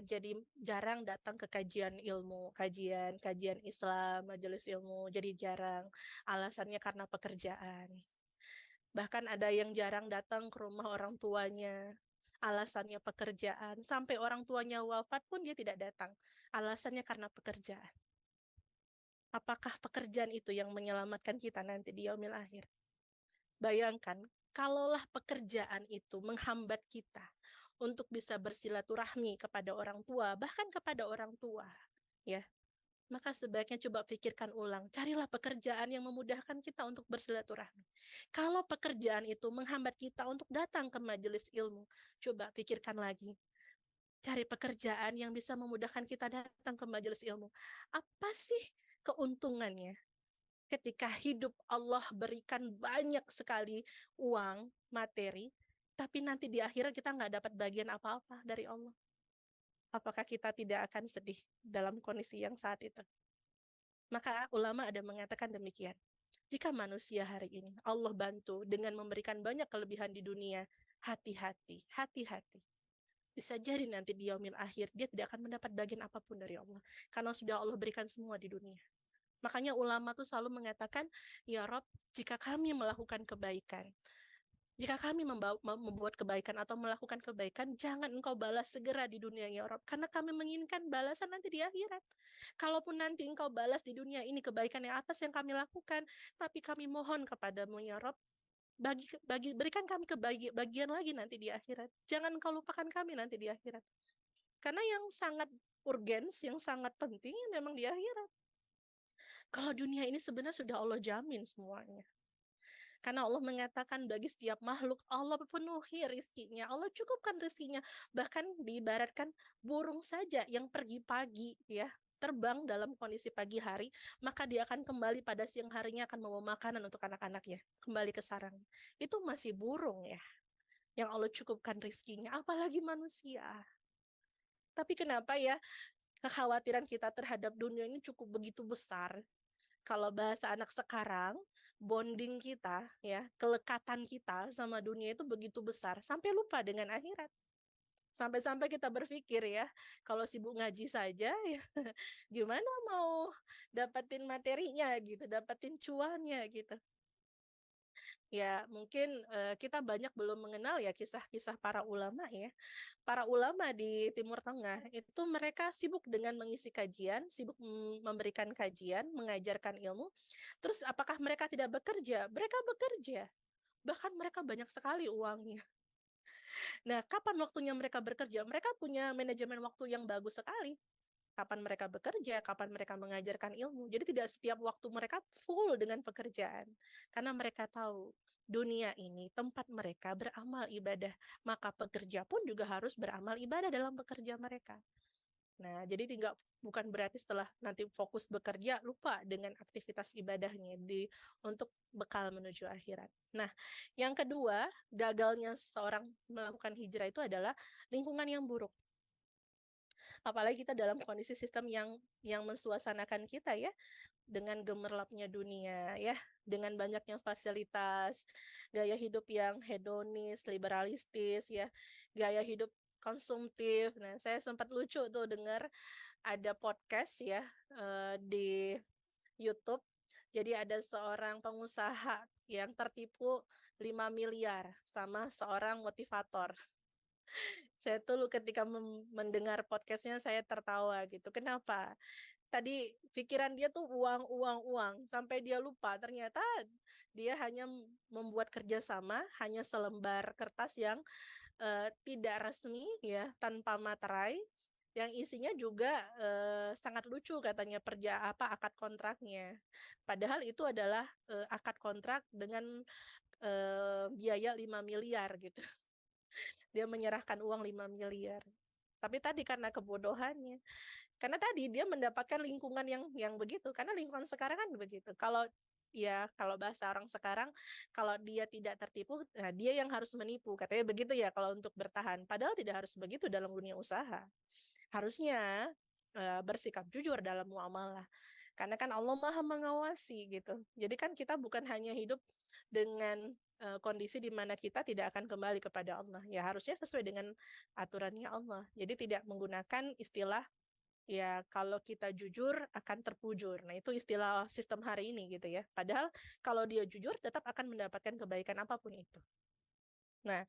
jadi jarang datang ke kajian ilmu, kajian Islam, majelis ilmu, jadi jarang. Alasannya karena pekerjaan. Bahkan ada yang jarang datang ke rumah orang tuanya. Alasannya pekerjaan. Sampai orang tuanya wafat pun dia tidak datang. Alasannya karena pekerjaan. Apakah pekerjaan itu yang menyelamatkan kita nanti di yaumil akhir? Bayangkan, kalaulah pekerjaan itu menghambat kita untuk bisa bersilaturahmi kepada orang tua, bahkan kepada orang tua, ya, maka sebaiknya coba pikirkan ulang, carilah pekerjaan yang memudahkan kita untuk bersilaturahmi. Kalau pekerjaan itu menghambat kita untuk datang ke majelis ilmu, coba pikirkan lagi, cari pekerjaan yang bisa memudahkan kita datang ke majelis ilmu. Apa sih keuntungannya ketika hidup Allah berikan banyak sekali uang, materi, tapi nanti di akhirat kita nggak dapat bagian apa-apa dari Allah? Apakah kita tidak akan sedih dalam kondisi yang saat itu? Maka ulama ada mengatakan demikian. Jika manusia hari ini Allah bantu dengan memberikan banyak kelebihan di dunia, hati-hati, hati-hati. Bisa jadi nanti di yaumil akhir dia tidak akan mendapat bagian apapun dari Allah. Karena sudah Allah berikan semua di dunia. Makanya ulama tuh selalu mengatakan, ya Rob, jika kami melakukan kebaikan, jika kami membuat kebaikan atau melakukan kebaikan, jangan engkau balas segera di dunia ya Rob, karena kami menginginkan balasan nanti di akhirat. Kalaupun nanti engkau balas di dunia ini kebaikan yang atas yang kami lakukan, tapi kami mohon kepadamu ya Rob, berikan kami bagian lagi nanti di akhirat. Jangan engkau lupakan kami nanti di akhirat. Karena yang sangat urgens, yang sangat penting memang di akhirat. Kalau dunia ini sebenarnya sudah Allah jamin semuanya. Karena Allah mengatakan bagi setiap makhluk, Allah penuhi rizkinya, Allah cukupkan rizkinya. Bahkan diibaratkan burung saja yang pergi pagi, ya, terbang dalam kondisi pagi hari, maka dia akan kembali pada siang harinya akan membawa makanan untuk anak-anaknya, kembali ke sarang. Itu masih burung ya, yang Allah cukupkan rizkinya, apalagi manusia. Tapi kenapa ya kekhawatiran kita terhadap dunia ini cukup begitu besar? Kalau bahasa anak sekarang, bonding kita, ya, kelekatan kita sama dunia itu begitu besar, sampai lupa dengan akhirat. Sampai-sampai kita berpikir ya, kalau sibuk ngaji saja, ya, gimana mau dapetin materinya gitu, dapetin cuannya gitu. Ya, mungkin kita banyak belum mengenal ya kisah-kisah para ulama ya. Para ulama di Timur Tengah itu mereka sibuk dengan mengisi kajian, sibuk memberikan kajian, mengajarkan ilmu. Terus apakah mereka tidak bekerja? Mereka bekerja. Bahkan mereka banyak sekali uangnya. Nah, kapan waktunya mereka bekerja? Mereka punya manajemen waktu yang bagus sekali. Kapan mereka bekerja, kapan mereka mengajarkan ilmu. Jadi tidak setiap waktu mereka full dengan pekerjaan. Karena mereka tahu dunia ini tempat mereka beramal ibadah. Maka pekerja pun juga harus beramal ibadah dalam bekerja mereka. Nah, jadi bukan berarti setelah nanti fokus bekerja lupa dengan aktivitas ibadahnya untuk bekal menuju akhirat. Nah, yang kedua, gagalnya seseorang melakukan hijrah itu adalah lingkungan yang buruk. Apalagi kita dalam kondisi sistem yang mensuasanakan kita ya, dengan gemerlapnya dunia ya, dengan banyaknya fasilitas, gaya hidup yang hedonis, liberalistis ya, gaya hidup konsumtif. Nah, saya sempat lucu tuh dengar ada podcast ya di YouTube. Jadi ada seorang pengusaha yang tertipu 5 miliar sama seorang motivator. Saya tuh ketika mendengar podcastnya saya tertawa gitu. Kenapa? Tadi pikiran dia tuh uang, uang, uang. Sampai dia lupa ternyata dia hanya membuat kerjasama, hanya selembar kertas yang tidak resmi ya, tanpa materai, yang isinya juga sangat lucu katanya akad kontraknya. Padahal itu adalah akad kontrak dengan biaya 5 miliar gitu. Dia menyerahkan uang 5 miliar. Tapi tadi karena kebodohannya. Karena tadi dia mendapatkan lingkungan yang begitu. Karena lingkungan sekarang kan begitu. Kalau bahasa orang sekarang, kalau dia tidak tertipu, nah dia yang harus menipu. Katanya begitu ya kalau untuk bertahan. Padahal tidak harus begitu dalam dunia usaha. Harusnya bersikap jujur dalam muamalah. Karena kan Allah Maha mengawasi gitu. Jadi kan kita bukan hanya hidup dengan kondisi di mana kita tidak akan kembali kepada Allah. Ya harusnya sesuai dengan aturannya Allah. Jadi tidak menggunakan istilah ya kalau kita jujur akan terpujur. Nah, itu istilah sistem hari ini gitu ya. Padahal kalau dia jujur tetap akan mendapatkan kebaikan apapun itu. Nah,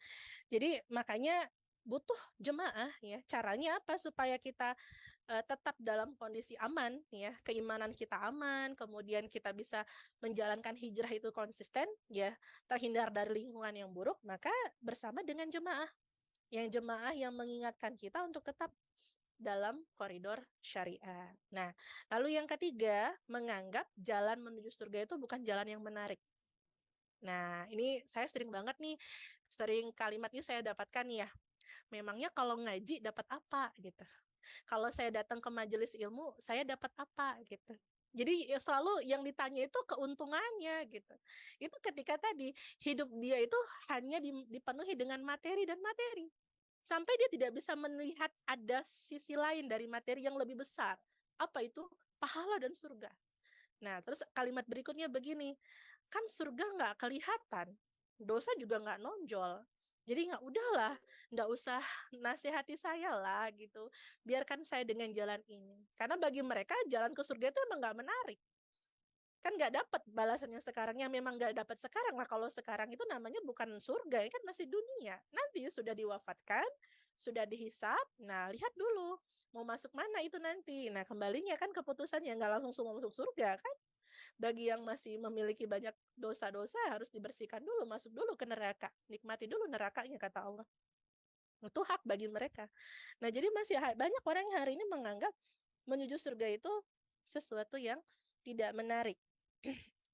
jadi makanya butuh jemaah ya. Caranya apa supaya kita tetap dalam kondisi aman ya, keimanan kita aman, kemudian kita bisa menjalankan hijrah itu konsisten ya, terhindar dari lingkungan yang buruk, maka bersama dengan jemaah yang mengingatkan kita untuk tetap dalam koridor syariat. Nah, lalu yang ketiga, menganggap jalan menuju surga itu bukan jalan yang menarik. Nah, ini saya sering banget nih, sering kalimat ini saya dapatkan ya. Memangnya kalau ngaji dapat apa gitu. Kalau saya datang ke majelis ilmu, saya dapat apa gitu. Jadi ya selalu yang ditanya itu keuntungannya gitu. Itu ketika tadi hidup dia itu hanya dipenuhi dengan materi dan materi. Sampai dia tidak bisa melihat ada sisi lain dari materi yang lebih besar. Apa itu? Pahala dan surga. Nah, terus kalimat berikutnya begini, kan surga nggak kelihatan, dosa juga nggak nonjol. Jadi nggak udahlah, nggak usah nasihati saya lah gitu. Biarkan saya dengan jalan ini. Karena bagi mereka jalan ke surga itu emang nggak menarik. Kan nggak dapat balasannya sekarang, yang memang nggak dapat sekarang. Nah kalau sekarang itu namanya bukan surga, ya kan masih dunia. Nanti sudah diwafatkan, sudah dihisap, nah lihat dulu mau masuk mana itu nanti. Nah kembalinya kan keputusannya nggak langsung semua masuk surga kan. Bagi yang masih memiliki banyak dosa-dosa harus dibersihkan dulu, masuk dulu ke neraka, nikmati dulu nerakanya kata Allah. Itu hak bagi mereka. Nah jadi masih banyak orang yang hari ini menganggap menuju surga itu sesuatu yang tidak menarik.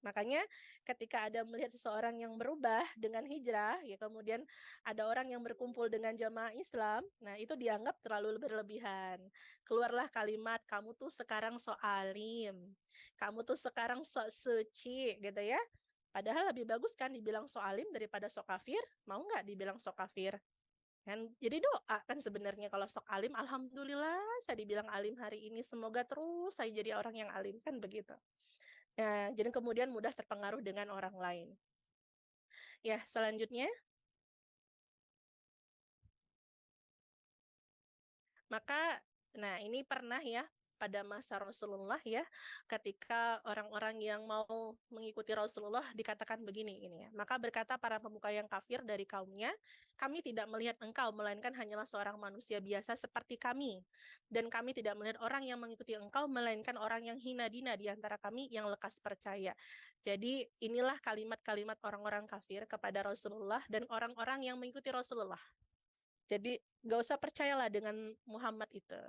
Makanya ketika ada melihat seseorang yang berubah dengan hijrah, ya kemudian ada orang yang berkumpul dengan jamaah Islam, nah itu dianggap terlalu berlebihan. Keluarlah kalimat, kamu tuh sekarang sok alim, kamu tuh sekarang sok suci, gitu ya. Padahal lebih bagus kan dibilang sok alim daripada sok kafir, mau nggak dibilang sok kafir? Kan jadi doa kan sebenarnya kalau sok alim, alhamdulillah saya dibilang alim hari ini, semoga terus saya jadi orang yang alim, kan begitu. Nah, jadi kemudian mudah terpengaruh dengan orang lain. Ya, selanjutnya, maka, nah ini pernah ya, pada masa Rasulullah ya, ketika orang-orang yang mau mengikuti Rasulullah dikatakan begini ini ya. Maka berkata para pemuka yang kafir dari kaumnya, kami tidak melihat engkau, melainkan hanyalah seorang manusia biasa seperti kami. Dan kami tidak melihat orang yang mengikuti engkau, melainkan orang yang hina dina di antara kami yang lekas percaya. Jadi inilah kalimat-kalimat orang-orang kafir kepada Rasulullah dan orang-orang yang mengikuti Rasulullah. Jadi gak usah percayalah dengan Muhammad itu.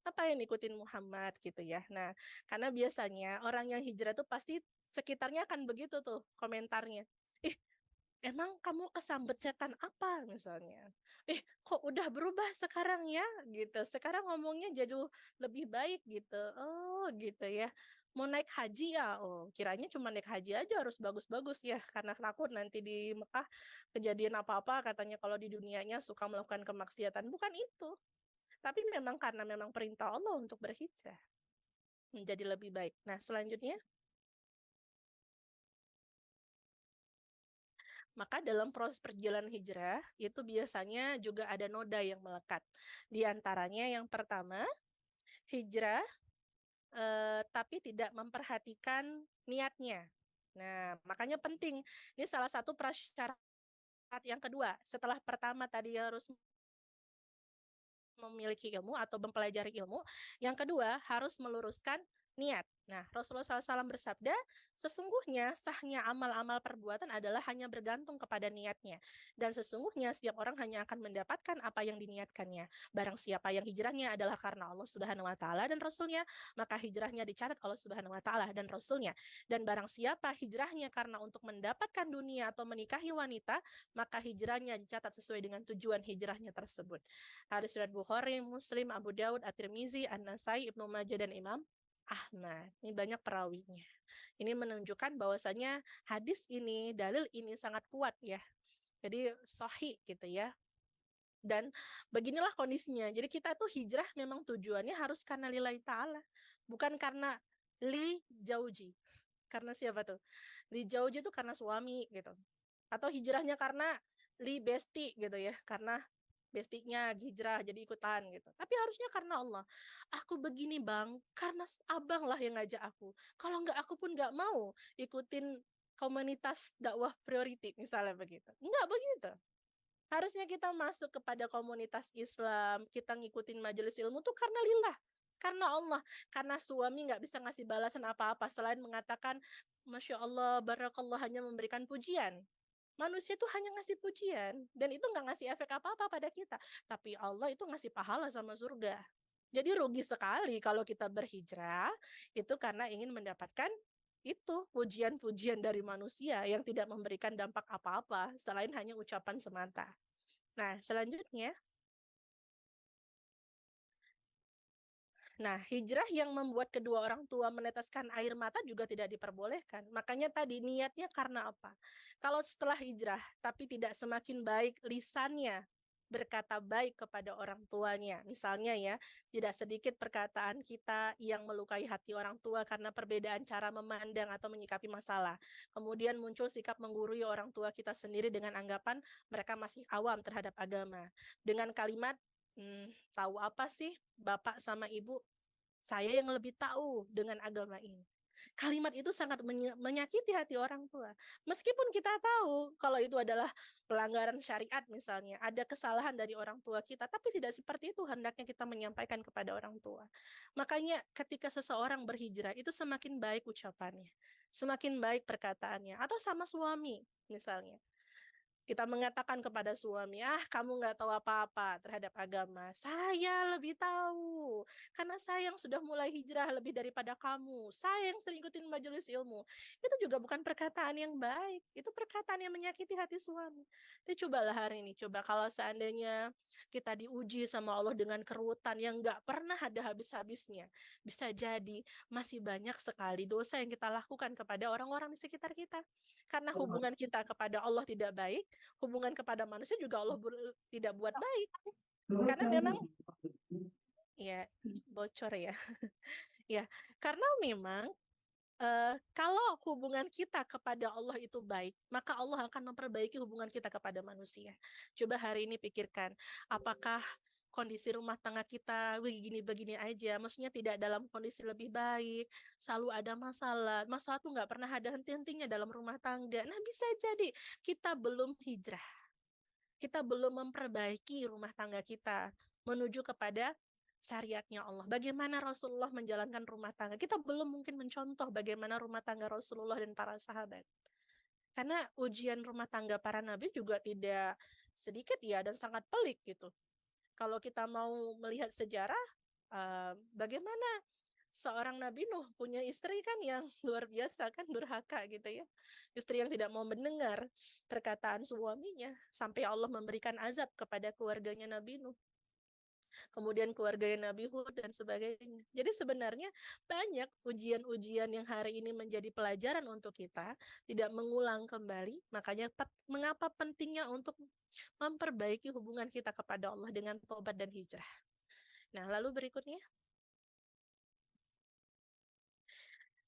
Apa yang ikutin Muhammad gitu ya. Nah, karena biasanya orang yang hijrah tuh pasti sekitarnya akan begitu tuh komentarnya. Ih, emang kamu kesambet setan apa misalnya? Kok udah berubah sekarang ya gitu. Sekarang ngomongnya jadi lebih baik gitu. Oh gitu ya. Mau naik haji ya? Oh, kiranya cuma naik haji aja harus bagus-bagus ya. Karena takut nanti di Mekah kejadian apa-apa, katanya kalau di dunianya suka melakukan kemaksiatan. Bukan itu. Tapi memang karena memang perintah Allah untuk berhijrah menjadi lebih baik. Nah, selanjutnya, maka dalam proses perjalanan hijrah itu biasanya juga ada noda yang melekat. Di antaranya yang pertama, hijrah tapi tidak memperhatikan niatnya. Nah, makanya penting. Ini salah satu prasyarat yang kedua. Setelah pertama tadi harus memiliki ilmu atau mempelajari ilmu. Yang kedua, harus meluruskan niat. Nah, Rasulullah SAW bersabda, sesungguhnya sahnya amal-amal perbuatan adalah hanya bergantung kepada niatnya. Dan sesungguhnya setiap orang hanya akan mendapatkan apa yang diniatkannya. Barang siapa yang hijrahnya adalah karena Allah Subhanahu wa taala dan Rasulnya, maka hijrahnya dicatat Allah Subhanahu wa taala dan Rasulnya. Dan barang siapa hijrahnya karena untuk mendapatkan dunia atau menikahi wanita, maka hijrahnya dicatat sesuai dengan tujuan hijrahnya tersebut. Hadis riwayat Bukhari, Muslim, Abu Daud, At-Tirmizi, An-Nasai, Ibnu Majah dan Imam Ahmad. Ini banyak perawinya. Ini menunjukkan bahwasanya hadis ini, dalil ini sangat kuat ya. Jadi sahih gitu ya. Dan beginilah kondisinya. Jadi kita tuh hijrah memang tujuannya harus karena lillahi ta'ala. Bukan karena li jauji. Karena siapa tuh? Li jauji itu karena suami gitu. Atau hijrahnya karena li besti gitu ya, karena bestinya hijrah jadi ikutan gitu. Tapi harusnya karena Allah. Aku begini bang, karena abang lah yang ngajak aku. Kalau nggak aku pun nggak mau ikutin komunitas dakwah priority misalnya begitu. Nggak begitu. Harusnya kita masuk kepada komunitas Islam, kita ngikutin majelis ilmu tuh karena lillah, karena Allah, karena suami nggak bisa ngasih balasan apa-apa selain mengatakan, Masya Allah, barakallah, hanya memberikan pujian. Manusia itu hanya ngasih pujian, dan itu nggak ngasih efek apa-apa pada kita. Tapi Allah itu ngasih pahala sama surga. Jadi rugi sekali kalau kita berhijrah, itu karena ingin mendapatkan itu pujian-pujian dari manusia yang tidak memberikan dampak apa-apa selain hanya ucapan semata. Nah, selanjutnya, hijrah yang membuat kedua orang tua meneteskan air mata juga tidak diperbolehkan. Makanya tadi niatnya karena apa? Kalau setelah hijrah tapi tidak semakin baik lisannya, berkata baik kepada orang tuanya. Misalnya ya, tidak sedikit perkataan kita yang melukai hati orang tua karena perbedaan cara memandang atau menyikapi masalah. Kemudian muncul sikap menggurui orang tua kita sendiri dengan anggapan mereka masih awam terhadap agama. Dengan kalimat, tahu apa sih bapak sama ibu? Saya yang lebih tahu dengan agama ini. Kalimat itu sangat menyakiti hati orang tua. Meskipun kita tahu kalau itu adalah pelanggaran syariat misalnya, ada kesalahan dari orang tua kita, tapi tidak seperti itu hendaknya kita menyampaikan kepada orang tua. Makanya ketika seseorang berhijrah, itu semakin baik ucapannya, semakin baik perkataannya, atau sama suami misalnya. Kita mengatakan kepada suami, kamu nggak tahu apa-apa terhadap agama. Saya lebih tahu. Karena saya yang sudah mulai hijrah lebih daripada kamu. Saya yang sering ikutin majelis ilmu. Itu juga bukan perkataan yang baik. Itu perkataan yang menyakiti hati suami. Jadi cobalah hari ini. Coba kalau seandainya kita diuji sama Allah dengan kerutan yang nggak pernah ada habis-habisnya. Bisa jadi masih banyak sekali dosa yang kita lakukan kepada orang-orang di sekitar kita. Karena hubungan kita kepada Allah tidak baik, hubungan kepada manusia juga Allah tidak buat baik. Karena memang ya bocor ya. Ya, karena memang kalau hubungan kita kepada Allah itu baik, maka Allah akan memperbaiki hubungan kita kepada manusia. Coba hari ini pikirkan, apakah kondisi rumah tangga kita begini-begini aja, maksudnya tidak dalam kondisi lebih baik, selalu ada masalah, masalah tuh nggak pernah ada henti-hentinya dalam rumah tangga. Nah, bisa jadi kita belum hijrah, kita belum memperbaiki rumah tangga kita menuju kepada syariatnya Allah. Bagaimana Rasulullah menjalankan rumah tangga. Kita belum mungkin mencontoh bagaimana rumah tangga Rasulullah dan para sahabat. Karena ujian rumah tangga para nabi juga tidak sedikit ya dan sangat pelik gitu. Kalau kita mau melihat sejarah, bagaimana seorang Nabi Nuh punya istri kan yang luar biasa kan, durhaka gitu ya. Istri yang tidak mau mendengar perkataan suaminya sampai Allah memberikan azab kepada keluarganya Nabi Nuh. Kemudian keluarga Nabi Hud dan sebagainya. Jadi sebenarnya banyak ujian-ujian yang hari ini menjadi pelajaran untuk kita, tidak mengulang kembali. Makanya mengapa pentingnya untuk memperbaiki hubungan kita kepada Allah dengan tobat dan hijrah. Nah, lalu berikutnya.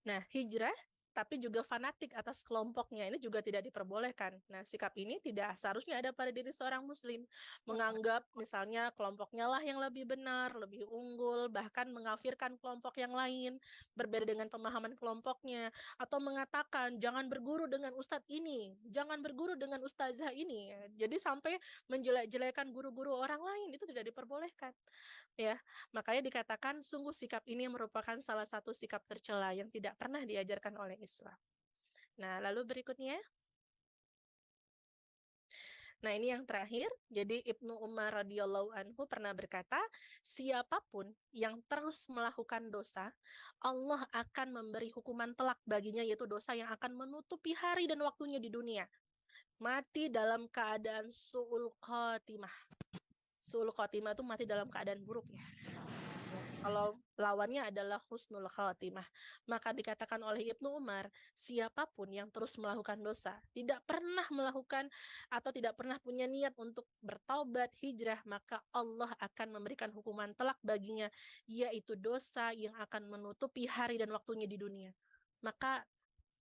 Nah, hijrah tapi juga fanatik atas kelompoknya ini juga tidak diperbolehkan. Nah, sikap ini tidak seharusnya ada pada diri seorang muslim. Menganggap misalnya kelompoknya lah yang lebih benar, lebih unggul, bahkan mengafirkan kelompok yang lain, berbeda dengan pemahaman kelompoknya, atau mengatakan jangan berguru dengan ustadz ini, jangan berguru dengan ustazah ini. Jadi sampai menjelek-jelekan guru-guru orang lain itu tidak diperbolehkan. Ya, makanya dikatakan sungguh sikap ini merupakan salah satu sikap tercela yang tidak pernah diajarkan oleh Islam. Nah, lalu berikutnya. Nah, ini yang terakhir. Jadi Ibnu Umar radhiyallahu anhu pernah berkata, siapapun yang terus melakukan dosa, Allah akan memberi hukuman telak baginya, yaitu dosa yang akan menutupi hari dan waktunya di dunia. Mati dalam keadaan su'ul khotimah. Su'ul khotimah itu mati dalam keadaan buruk ya. kalau lawannya adalah husnul khatimah. Maka dikatakan oleh Ibnu Umar, siapapun yang terus melakukan dosa, tidak pernah melakukan atau tidak pernah punya niat untuk bertaubat, hijrah, maka Allah akan memberikan hukuman telak baginya, yaitu dosa yang akan menutupi hari dan waktunya di dunia. Maka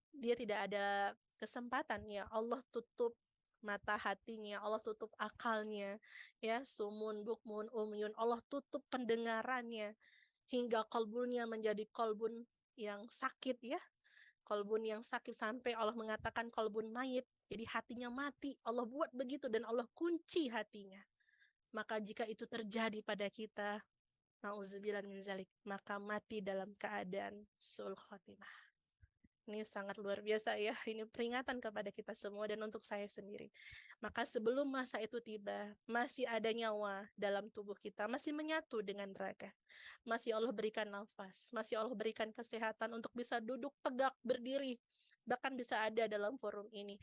dia tidak ada kesempatan ya, Allah tutup mata hatinya, Allah tutup akalnya, ya, sumun, bukmun, umyun, Allah tutup pendengarannya, hingga kolbunya menjadi kolbun yang sakit ya, kolbun yang sakit sampai Allah mengatakan kolbun mayit, jadi hatinya mati, Allah buat begitu dan Allah kunci hatinya. Maka jika itu terjadi pada kita, nauzubillah min zalik, maka mati dalam keadaan sul khotimah. Ini sangat luar biasa ya, ini peringatan kepada kita semua dan untuk saya sendiri. Maka sebelum masa itu tiba, masih ada nyawa dalam tubuh kita, masih menyatu dengan raga. Masih Allah berikan nafas, masih Allah berikan kesehatan untuk bisa duduk tegak, berdiri, bahkan bisa ada dalam forum ini.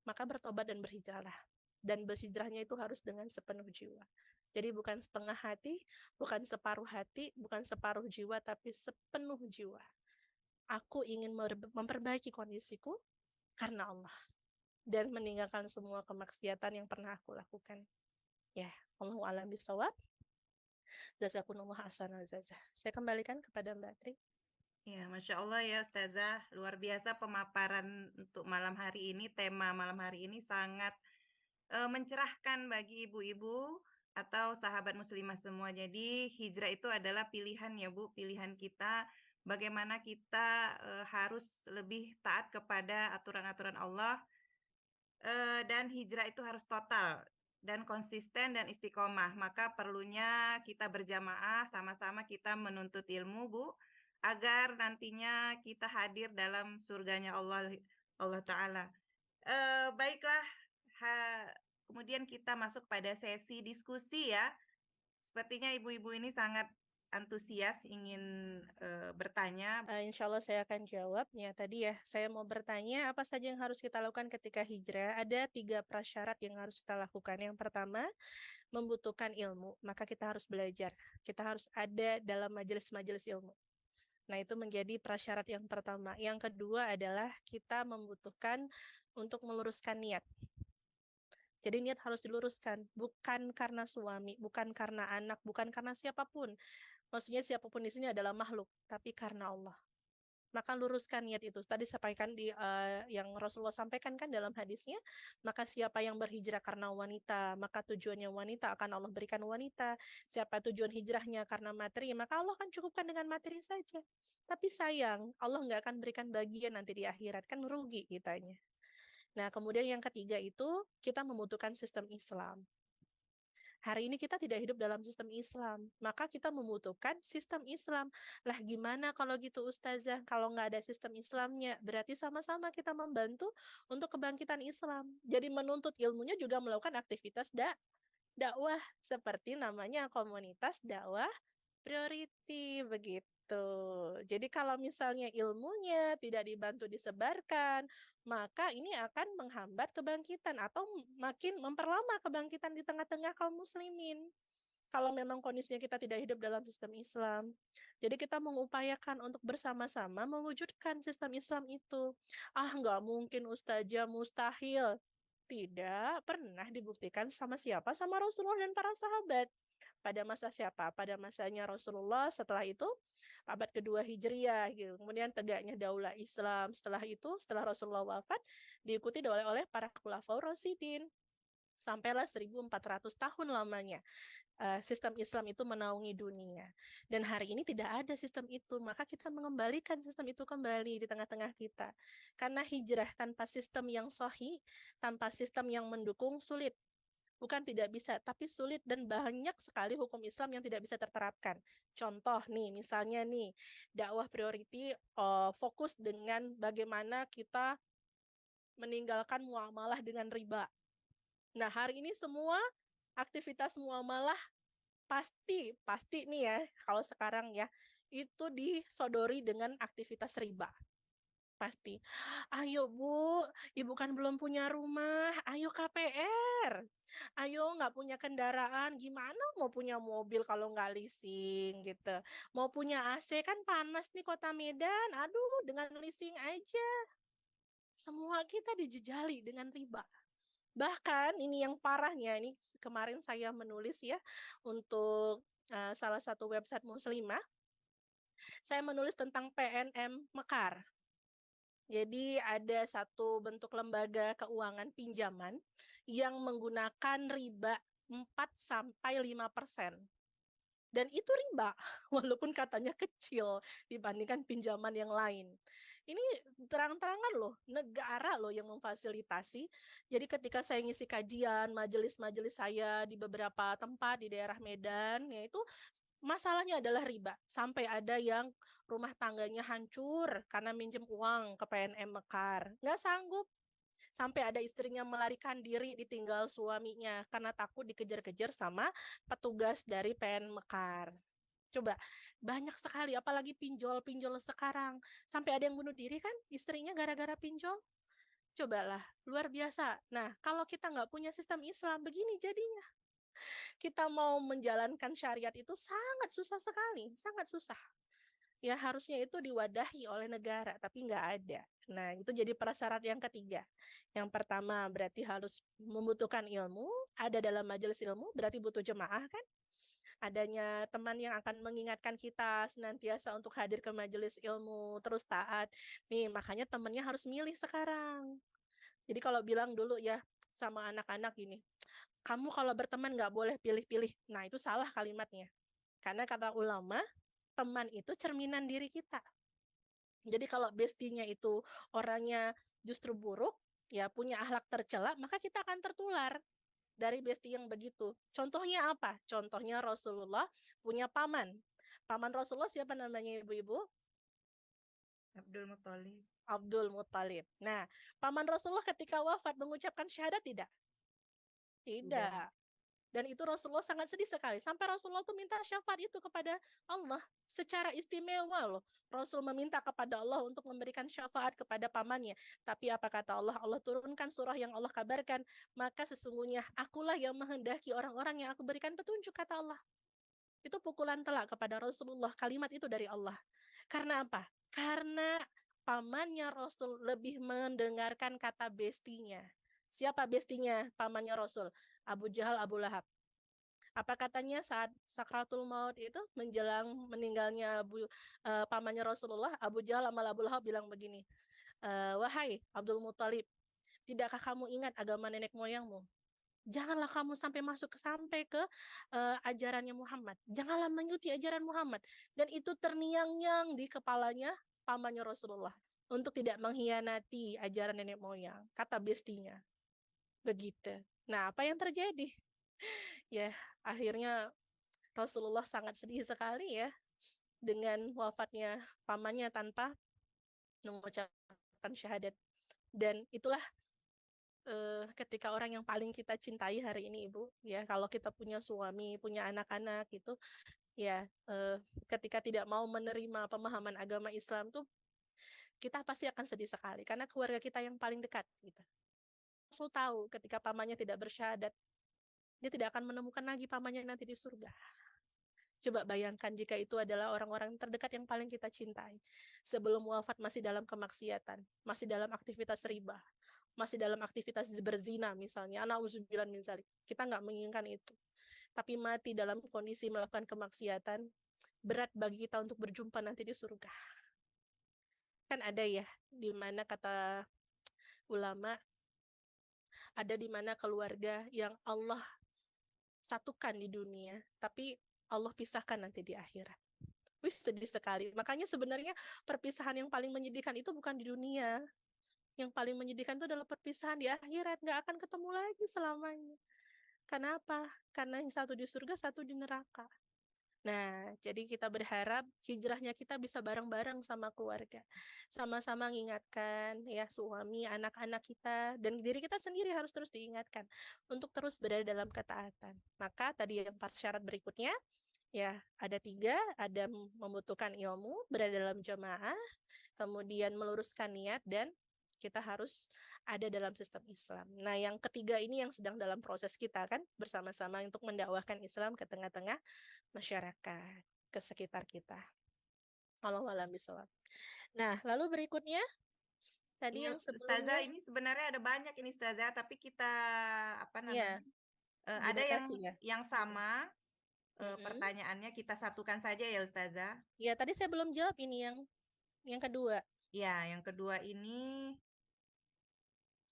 Maka bertobat dan berhijrahlah. Dan berhijrahnya itu harus dengan sepenuh jiwa. Jadi bukan setengah hati, bukan separuh hati, bukan separuh jiwa, tapi sepenuh jiwa. Aku ingin memperbaiki kondisiku karena Allah dan meninggalkan semua kemaksiatan yang pernah aku lakukan. Ya, Allahu a'lam bishawab. Jazakumullah ahsanal jazah. Saya kembalikan kepada Mbak Tri. Ya, Masya Allah ya Ustazah, luar biasa pemaparan untuk malam hari ini, tema malam hari ini sangat mencerahkan bagi ibu-ibu atau sahabat muslimah semua. Jadi hijrah itu adalah pilihan ya Bu, pilihan kita bagaimana kita harus lebih taat kepada aturan-aturan Allah, dan hijrah itu harus total dan konsisten dan istiqomah. Maka perlunya kita berjamaah sama-sama kita menuntut ilmu Bu, agar nantinya kita hadir dalam surganya Allah Ta'ala. Baiklah, kemudian kita masuk pada sesi diskusi ya. Sepertinya ibu-ibu ini sangat antusias ingin bertanya. Insya Allah saya akan jawab. Ya, tadi ya, saya mau bertanya apa saja yang harus kita lakukan ketika hijrah. Ada 3 prasyarat yang harus kita lakukan. Yang pertama, membutuhkan ilmu. Maka kita harus belajar. Kita harus ada dalam majelis-majelis ilmu. Nah, itu menjadi prasyarat yang pertama. Yang kedua adalah kita membutuhkan untuk meluruskan niat. Jadi niat harus diluruskan, bukan karena suami, bukan karena anak, bukan karena siapapun. Maksudnya siapapun di sini adalah makhluk, tapi karena Allah. Maka luruskan niat itu. Tadi sampaikan di yang Rasulullah sampaikan kan dalam hadisnya, maka siapa yang berhijrah karena wanita, maka tujuannya wanita akan Allah berikan wanita. Siapa tujuan hijrahnya karena materi, maka Allah akan cukupkan dengan materi saja. Tapi sayang, Allah nggak akan berikan bagian nanti di akhirat, kan rugi kitanya. Nah, kemudian yang ketiga itu kita membutuhkan sistem Islam. Hari ini kita tidak hidup dalam sistem Islam, maka kita membutuhkan sistem Islam. Lah gimana kalau gitu Ustazah? Kalau nggak ada sistem Islamnya, berarti sama-sama kita membantu untuk kebangkitan Islam. Jadi menuntut ilmunya juga melakukan aktivitas dakwah, seperti namanya komunitas dakwah priority, begitu. Jadi kalau misalnya ilmunya tidak dibantu disebarkan, maka ini akan menghambat kebangkitan atau makin memperlama kebangkitan di tengah-tengah kaum muslimin. Kalau memang kondisinya kita tidak hidup dalam sistem Islam. Jadi kita mengupayakan untuk bersama-sama mewujudkan sistem Islam itu. Ah, nggak mungkin Ustazah, mustahil. Tidak pernah dibuktikan sama siapa? Sama Rasulullah dan para sahabat. Pada masa siapa? Pada masanya Rasulullah, setelah itu abad kedua Hijriah gitu. Kemudian tegaknya daulah Islam. Setelah itu, setelah Rasulullah wafat, diikuti oleh para khulafaur rasyidin. Sampailah 1400 tahun lamanya sistem Islam itu menaungi dunia. Dan hari ini tidak ada sistem itu, maka kita mengembalikan sistem itu kembali di tengah-tengah kita. Karena hijrah tanpa sistem yang sahih, tanpa sistem yang mendukung sulit. Bukan tidak bisa, tapi sulit dan banyak sekali hukum Islam yang tidak bisa terterapkan. Contoh nih, misalnya nih, dakwah priority fokus dengan bagaimana kita meninggalkan muamalah dengan riba. Nah, hari ini semua aktivitas muamalah pasti nih ya, kalau sekarang ya, itu disodori dengan aktivitas riba. Pasti. "Ayo Bu, Ibu kan belum punya rumah, ayo KPR. Ayo nggak punya kendaraan, gimana mau punya mobil kalau nggak leasing?" Gitu. "Mau punya AC kan panas nih kota Medan, aduh dengan leasing aja." Semua kita dijejali dengan riba. Bahkan ini yang parahnya, ini kemarin saya menulis ya untuk, salah satu website muslimah, saya menulis tentang PNM Mekar. Jadi ada satu bentuk lembaga keuangan pinjaman yang menggunakan riba 4 sampai 5%. Dan itu riba, walaupun katanya kecil dibandingkan pinjaman yang lain. Ini terang-terangan loh, negara loh yang memfasilitasi. Jadi ketika saya ngisi kajian, majelis-majelis saya di beberapa tempat di daerah Medan, yaitu masalahnya adalah riba. Sampai ada yang rumah tangganya hancur karena minjem uang ke PNM Mekar. Nggak sanggup. Sampai ada istrinya melarikan diri ditinggal suaminya karena takut dikejar-kejar sama petugas dari PN Mekar. Coba, banyak sekali, apalagi pinjol-pinjol sekarang. Sampai ada yang bunuh diri kan, istrinya gara-gara pinjol. Cobalah, luar biasa. Nah, kalau kita nggak punya sistem Islam, begini jadinya. Kita mau menjalankan syariat itu sangat susah sekali, sangat susah. Ya harusnya itu diwadahi oleh negara, tapi nggak ada. Nah, itu jadi prasyarat yang ketiga. Yang pertama berarti harus membutuhkan ilmu, ada dalam majelis ilmu, berarti butuh jemaah kan? Adanya teman yang akan mengingatkan kita senantiasa untuk hadir ke majelis ilmu, terus taat. Nih, makanya temennya harus milih sekarang. Jadi kalau bilang dulu ya sama anak-anak gini, kamu kalau berteman nggak boleh pilih-pilih. Nah, itu salah kalimatnya. Karena kata ulama, teman itu cerminan diri kita. Jadi kalau bestinya itu orangnya justru buruk, ya punya akhlak tercela, maka kita akan tertular dari besti yang begitu. Contohnya apa? Contohnya Rasulullah punya paman. Paman Rasulullah siapa namanya ibu-ibu? Abdul Muthalib. Abdul Muthalib. Nah, paman Rasulullah ketika wafat mengucapkan syahadat tidak? Tidak. Tidak. Dan itu Rasulullah sangat sedih sekali. Sampai Rasulullah tuh minta syafaat itu kepada Allah. Secara istimewa loh. Rasul meminta kepada Allah untuk memberikan syafaat kepada pamannya. Tapi apa kata Allah? Allah turunkan surah yang Allah kabarkan. Maka sesungguhnya akulah yang menghendaki orang-orang yang aku berikan petunjuk, kata Allah. Itu pukulan telak kepada Rasulullah. Kalimat itu dari Allah. Karena apa? Karena pamannya Rasul lebih mendengarkan kata bestinya. Siapa bestinya? Pamannya Rasul. Abu Jahal, Abu Lahab. Apa katanya saat sakratul maut itu menjelang meninggalnya pamannya Rasulullah, Abu Jahal sama Abu Lahab bilang begini, wahai Abdul Muthalib, tidakkah kamu ingat agama nenek moyangmu? Janganlah kamu sampai ke ajarannya Muhammad. Janganlah mengikuti ajaran Muhammad. Dan itu terngiang-ngiang di kepalanya pamannya Rasulullah untuk tidak mengkhianati ajaran nenek moyang, kata bestinya. Begitu. Nah, apa yang terjadi? Ya, akhirnya Rasulullah sangat sedih sekali ya dengan wafatnya pamannya tanpa mengucapkan syahadat. Dan itulah ketika orang yang paling kita cintai hari ini, Ibu, ya kalau kita punya suami, punya anak-anak gitu, ya ketika tidak mau menerima pemahaman agama Islam tuh kita pasti akan sedih sekali karena keluarga kita yang paling dekat gitu. Rasul tahu ketika pamannya tidak bersyahadat, dia tidak akan menemukan lagi pamannya nanti di surga. Coba bayangkan jika itu adalah orang-orang terdekat yang paling kita cintai. Sebelum wafat masih dalam kemaksiatan, masih dalam aktivitas riba, masih dalam aktivitas berzina misalnya, na'udzubillah min dzalik. Kita nggak menginginkan itu. Tapi mati dalam kondisi melakukan kemaksiatan, berat bagi kita untuk berjumpa nanti di surga. Kan ada ya, di mana kata ulama, ada di mana keluarga yang Allah satukan di dunia, tapi Allah pisahkan nanti di akhirat. Wih, sedih sekali. Makanya sebenarnya perpisahan yang paling menyedihkan itu bukan di dunia. Yang paling menyedihkan itu adalah perpisahan di akhirat. Nggak akan ketemu lagi selamanya. Kenapa? Karena yang satu di surga, satu di neraka. Nah, jadi kita berharap hijrahnya kita bisa bareng-bareng sama keluarga. Sama-sama mengingatkan ya suami, anak-anak kita, dan diri kita sendiri harus terus diingatkan untuk terus berada dalam ketaatan. Maka tadi yang empat syarat berikutnya, Ya, ada 3, ada membutuhkan ilmu, berada dalam jamaah, kemudian meluruskan niat, dan kita harus ada dalam sistem Islam. Nah, yang ketiga ini yang sedang dalam proses kita kan, bersama-sama untuk mendakwahkan Islam ke tengah-tengah masyarakat, ke sekitar kita. Wallahu a'lam bishawab. Nah, lalu berikutnya, tadi Iya, yang Ustazah, sebelumnya, ini sebenarnya ada banyak ini Ustazah, tapi kita apa ya, namanya, ada dibatasi ya. yang sama, Mm-mm. pertanyaannya kita satukan saja ya Ustazah. Ya, tadi saya belum jawab ini yang kedua. Ya, yang kedua ini,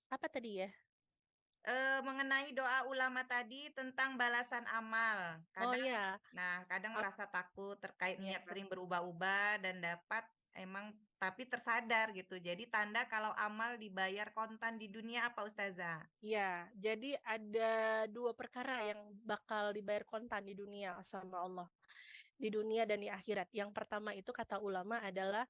Apa tadi ya? mengenai doa ulama tadi tentang balasan amal. Oh Kadang ya, kadang ap- merasa takut terkait ya. niat sering berubah-ubah dan dapat emang tapi tersadar gitu. Jadi tanda kalau amal dibayar kontan di dunia apa Ustazah? Ya, jadi ada 2 perkara yang bakal dibayar kontan di dunia sama Allah. Di dunia dan di akhirat. Yang pertama itu kata ulama adalah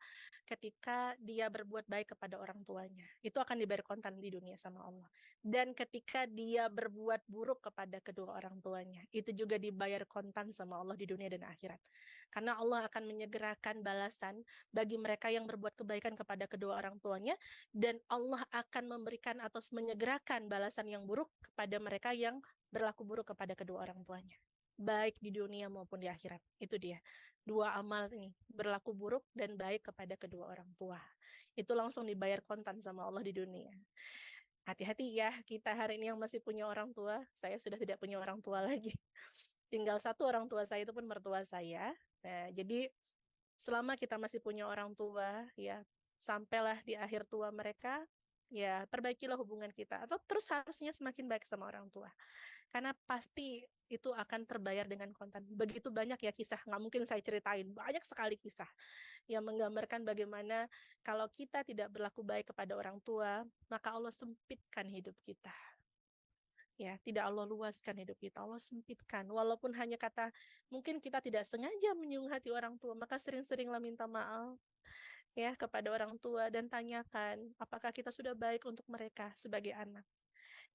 ketika dia berbuat baik kepada orang tuanya. Itu akan dibayar kontan di dunia sama Allah. Dan ketika dia berbuat buruk kepada kedua orang tuanya, itu juga dibayar kontan sama Allah di dunia dan akhirat. Karena Allah akan menyegerakan balasan bagi mereka yang berbuat kebaikan kepada kedua orang tuanya, dan Allah akan memberikan atau menyegerakan balasan yang buruk kepada mereka yang berlaku buruk kepada kedua orang tuanya, baik di dunia maupun di akhirat. Itu dia. 2 amal ini, berlaku buruk dan baik kepada kedua orang tua. Itu langsung dibayar kontan sama Allah di dunia. Hati-hati ya, kita hari ini yang masih punya orang tua. Saya sudah tidak punya orang tua lagi. Tinggal 1 orang tua saya, itu pun mertua saya. Nah, jadi selama kita masih punya orang tua, ya, sampailah di akhir tua mereka, ya, perbaikilah hubungan kita. Atau terus harusnya semakin baik sama orang tua. Karena pasti itu akan terbayar dengan kontan. Begitu banyak ya kisah, nggak mungkin saya ceritain, banyak sekali kisah yang menggambarkan bagaimana kalau kita tidak berlaku baik kepada orang tua, maka Allah sempitkan hidup kita. Ya, tidak Allah luaskan hidup kita, Allah sempitkan. Walaupun hanya kata, mungkin kita tidak sengaja menyinggung hati orang tua, maka sering-seringlah minta maaf ya kepada orang tua dan tanyakan apakah kita sudah baik untuk mereka sebagai anak.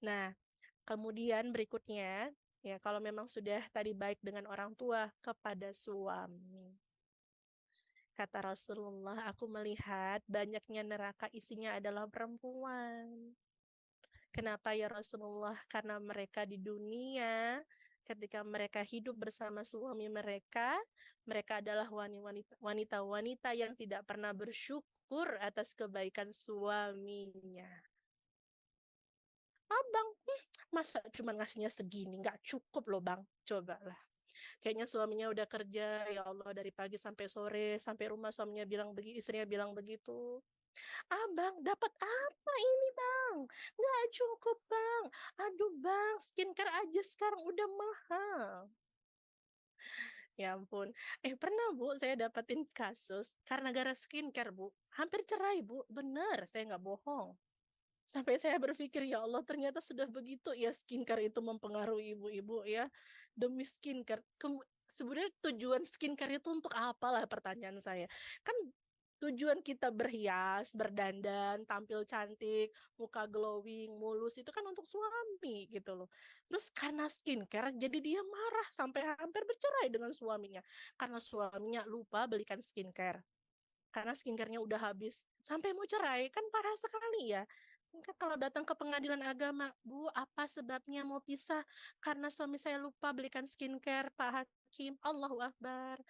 Nah, kemudian berikutnya, ya kalau memang sudah tadi baik dengan orang tua kepada suami. Kata Rasulullah, aku melihat banyaknya neraka isinya adalah perempuan. Kenapa ya Rasulullah? Karena mereka di dunia, ketika mereka hidup bersama suami mereka, mereka adalah wanita-wanita yang tidak pernah bersyukur atas kebaikan suaminya. Abang, masa cuma ngasihnya segini? Nggak cukup loh bang. Cobalah. Kayaknya suaminya udah kerja, ya Allah, dari pagi sampai sore, sampai rumah suaminya bilang begitu, istrinya bilang begitu. Abang, dapat apa ini bang? Nggak cukup bang. Aduh bang, skincare aja sekarang udah mahal. Ya ampun. Pernah Bu, saya dapetin kasus karena gara skincare Bu. Hampir cerai Bu, bener, saya nggak bohong. Sampai saya berpikir, ya Allah, ternyata sudah begitu ya skincare itu mempengaruhi ibu-ibu ya. Demi skincare. Sebenarnya tujuan skincare itu untuk apa lah pertanyaan saya. Kan tujuan kita berhias, berdandan, tampil cantik, muka glowing, mulus itu kan untuk suami gitu loh. Terus karena skincare jadi dia marah sampai hampir bercerai dengan suaminya. Karena suaminya lupa belikan skincare. Karena skincare-nya udah habis. Sampai mau cerai, kan parah sekali ya. Kan kalau datang ke pengadilan agama, Bu, apa sebabnya mau pisah? Karena suami saya lupa belikan skincare, Pak Hakim. Allahu Akbar.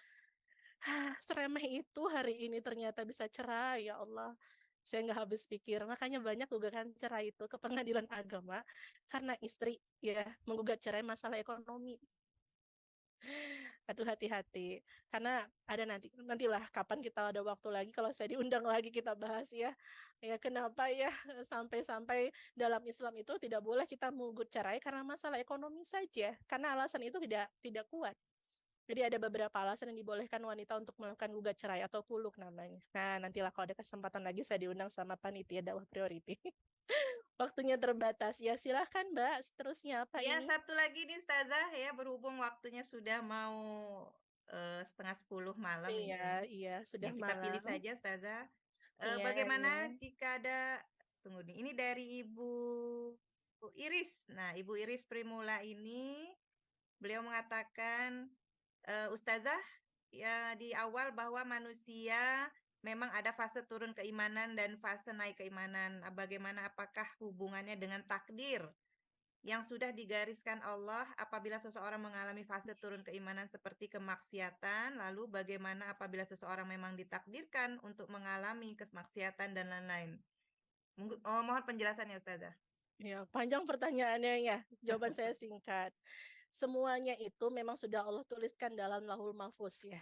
Seremeh itu hari ini ternyata bisa cerai, ya Allah. Saya nggak habis pikir. Makanya banyak gugatan cerai itu ke pengadilan agama karena istri ya menggugat cerai masalah ekonomi. Aduh, hati-hati. Karena ada nantilah kapan kita ada waktu lagi kalau saya diundang lagi kita bahas ya. Ya kenapa ya sampai-sampai dalam Islam itu tidak boleh kita menggugat cerai karena masalah ekonomi saja. Karena alasan itu tidak kuat. Jadi ada beberapa alasan yang dibolehkan wanita untuk melakukan gugat cerai atau kuluk namanya. Nah, nantilah kalau ada kesempatan lagi saya diundang sama panitia dakwah priority. Waktunya terbatas. Ya, silahkan Mbak. Seterusnya apa Ya, ini? satu lagi nih Ustazah ya, berhubung waktunya sudah mau, 9:30 malam ini Iya, ya. iya, Ya sudah kita pilih malam. saja Ustazah. Iya, Bagaimana iya. jika ada tunggu nih, ini dari Ibu Iris. Nah, Ibu Iris Primula ini, beliau mengatakan, Ustazah, ya di awal bahwa manusia memang ada fase turun keimanan dan fase naik keimanan. Bagaimana apakah hubungannya dengan takdir yang sudah digariskan Allah apabila seseorang mengalami fase turun keimanan seperti kemaksiatan, lalu bagaimana apabila seseorang memang ditakdirkan untuk mengalami kemaksiatan dan lain-lain. Mohon penjelasannya Ustazah. Ya, panjang pertanyaannya ya. Jawaban saya singkat. Semuanya itu memang sudah Allah tuliskan dalam Lauhul Mahfuz ya.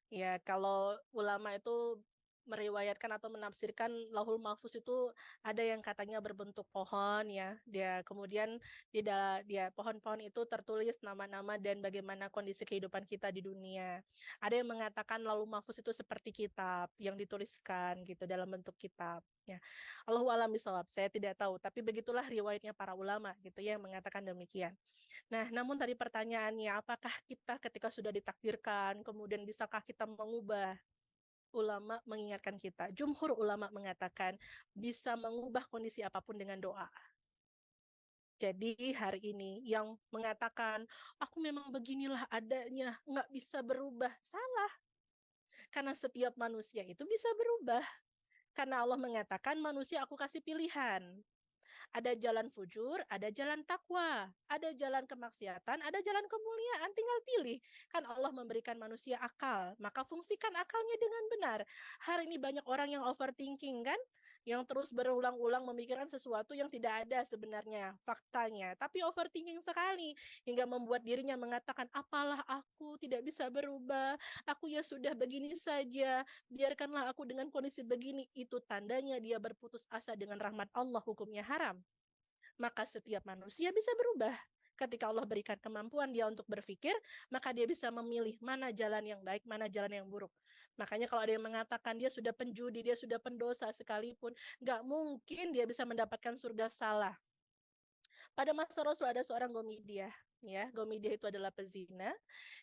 Ya, kalau ulama itu meriwayatkan atau menafsirkan Lauhul Mahfuz itu ada yang katanya berbentuk pohon ya. Dia kemudian dia pohon-pohon itu tertulis nama-nama dan bagaimana kondisi kehidupan kita di dunia. Ada yang mengatakan Lauhul Mahfuz itu seperti kitab yang dituliskan gitu dalam bentuk kitab. Ya, Allahu a'lam bishawab. Saya tidak tahu, tapi begitulah riwayatnya para ulama gitu ya yang mengatakan demikian. Nah, namun tadi pertanyaannya, apakah kita ketika sudah ditakdirkan, kemudian bisakah kita mengubah? Ulama mengingatkan kita, jumhur ulama mengatakan bisa mengubah kondisi apapun dengan doa. Jadi hari ini yang mengatakan, aku memang beginilah adanya, nggak bisa berubah. Salah, karena setiap manusia itu bisa berubah. Karena Allah mengatakan manusia aku kasih pilihan. Ada jalan fujur, ada jalan takwa, ada jalan kemaksiatan, ada jalan kemuliaan, tinggal pilih. Kan Allah memberikan manusia akal, maka fungsikan akalnya dengan benar. Hari ini banyak orang yang overthinking kan, yang terus berulang-ulang memikirkan sesuatu yang tidak ada sebenarnya faktanya, tapi overthinking sekali hingga membuat dirinya mengatakan apalah aku tidak bisa berubah, aku ya sudah begini saja, biarkanlah aku dengan kondisi begini. Itu tandanya dia berputus asa dengan rahmat Allah, hukumnya haram. Maka setiap manusia bisa berubah. Ketika Allah berikan kemampuan dia untuk berpikir, maka dia bisa memilih mana jalan yang baik, mana jalan yang buruk. Makanya kalau ada yang mengatakan dia sudah penjudi, dia sudah pendosa sekalipun, nggak mungkin dia bisa mendapatkan surga, salah. Pada masa Rasul ada seorang Gomidiah, ya. Gomidiah itu adalah pezina.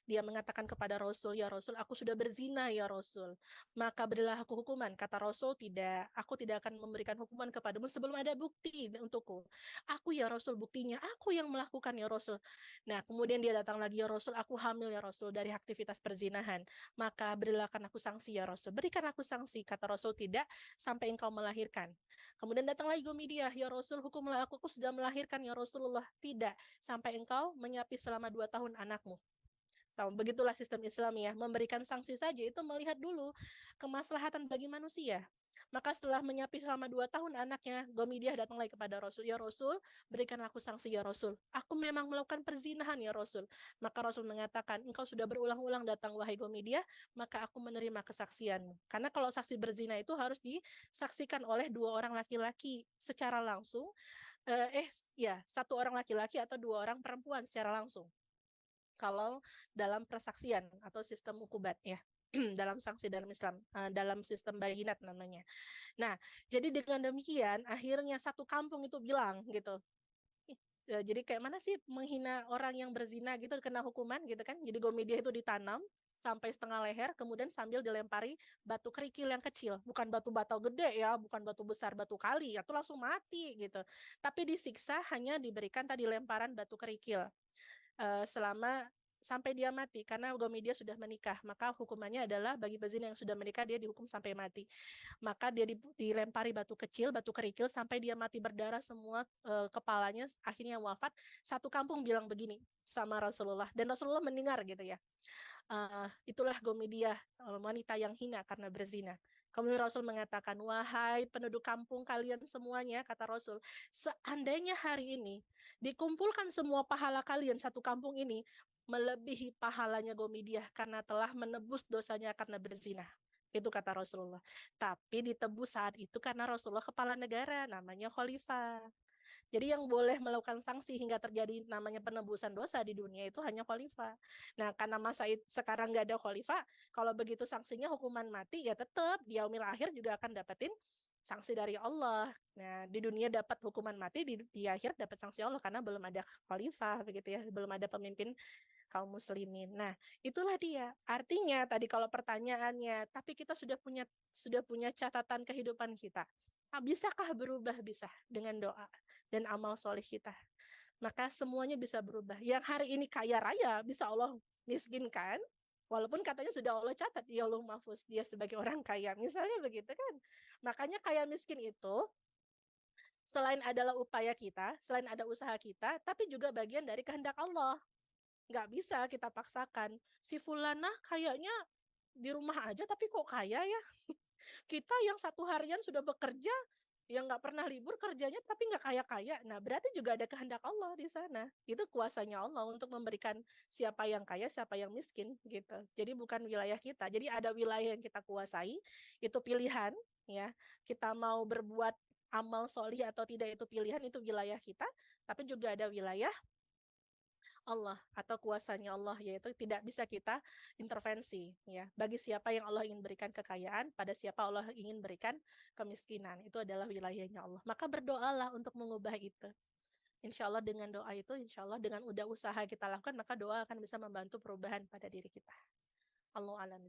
Dia mengatakan kepada Rasul, "Ya Rasul, aku sudah berzina ya Rasul. Maka berilah aku hukuman." Kata Rasul, "Tidak, aku tidak akan memberikan hukuman kepadamu sebelum ada bukti untukku." "Aku ya Rasul, buktinya aku yang melakukan ya Rasul." Nah, kemudian dia datang lagi, "Ya Rasul, aku hamil ya Rasul dari aktivitas perzinahan. Maka berilah aku sanksi ya Rasul." "Berikan aku sanksi." Kata Rasul, "Tidak, sampai engkau melahirkan." Kemudian datang lagi Gomidiah, "Ya Rasul, hukumlah aku sudah melahirkan ya Rasulullah." "Tidak, sampai engkau menyapi selama 2 tahun anakmu." So, begitulah sistem Islam ya, memberikan sanksi saja itu melihat dulu kemaslahatan bagi manusia. Maka setelah menyapi selama 2 tahun anaknya, Gomidiah datang lagi kepada Rasul, "Ya Rasul, berikan aku sanksi ya Rasul. Aku memang melakukan perzinahan ya Rasul." Maka Rasul mengatakan, "Engkau sudah berulang-ulang datang wahai Gomidiah, maka aku menerima kesaksianmu." Karena kalau saksi berzina itu harus disaksikan oleh 2 orang laki-laki secara langsung, ya, 1 orang laki-laki atau 2 orang perempuan secara langsung. Kalau dalam persaksian atau sistem ukubat ya, dalam sanksi dalam Islam, dalam sistem bayinat namanya. Nah, jadi dengan demikian akhirnya satu kampung itu bilang gitu, jadi kayak mana sih menghina orang yang berzina gitu kena hukuman gitu kan. Jadi Gomidia itu ditanam sampai setengah leher kemudian sambil dilempari batu kerikil yang kecil, bukan batu bata gede ya, bukan batu besar, batu kali, itu langsung mati gitu. Tapi disiksa hanya diberikan tadi lemparan batu kerikil. Selama sampai dia mati karena Gomidia sudah menikah, maka hukumannya adalah bagi pezina yang sudah menikah dia dihukum sampai mati. Maka dia dilempari batu kecil, batu kerikil sampai dia mati berdarah semua, kepalanya akhirnya wafat. Satu kampung bilang begini sama Rasulullah dan Rasulullah mendengar gitu ya. Itulah Gomidia, wanita yang hina karena berzina. Kemudian Rasul mengatakan, "Wahai penduduk kampung kalian semuanya," kata Rasul, "seandainya hari ini dikumpulkan semua pahala kalian satu kampung ini, melebihi pahalanya Gomidiah karena telah menebus dosanya karena berzina." Itu kata Rasulullah. Tapi ditebus saat itu karena Rasulullah kepala negara, namanya khalifah. Jadi yang boleh melakukan sanksi hingga terjadi namanya penebusan dosa di dunia itu hanya khalifah. Nah, karena masa sekarang nggak ada khalifah, kalau begitu sanksinya hukuman mati, ya tetap di yaumil akhir juga akan dapetin sanksi dari Allah. Nah, di dunia dapat hukuman mati, di akhir dapat sanksi Allah karena belum ada khalifah begitu ya, belum ada pemimpin kaum muslimin. Nah, itulah dia. Artinya tadi kalau pertanyaannya, tapi kita sudah punya catatan kehidupan kita. Bisakah berubah? Bisa dengan doa dan amal soleh kita. Maka semuanya bisa berubah. Yang hari ini kaya raya, bisa Allah miskin kan? Walaupun katanya sudah Allah catat di Lauhul Mahfuz dia sebagai orang kaya, misalnya begitu kan. Makanya kaya miskin itu selain adalah upaya kita, selain ada usaha kita, tapi juga bagian dari kehendak Allah. Nggak bisa kita paksakan. Si fulanah kayaknya di rumah aja tapi kok kaya ya? Kita yang satu harian sudah bekerja, yang nggak pernah libur kerjanya tapi nggak kaya-kaya. Nah, berarti juga ada kehendak Allah di sana. Itu kuasanya Allah untuk memberikan siapa yang kaya, siapa yang miskin gitu. Jadi bukan wilayah kita. Jadi ada wilayah yang kita kuasai, itu pilihan ya. Kita mau berbuat amal solih atau tidak itu pilihan, itu wilayah kita. Tapi juga ada wilayah Allah atau kuasanya Allah, yaitu tidak bisa kita intervensi ya. Bagi siapa yang Allah ingin berikan kekayaan, pada siapa Allah ingin berikan kemiskinan, itu adalah wilayahnya Allah. Maka berdoalah untuk mengubah itu. Insya Allah dengan doa itu, insya Allah dengan udah usaha kita lakukan, maka doa akan bisa membantu perubahan pada diri kita. Allah alam.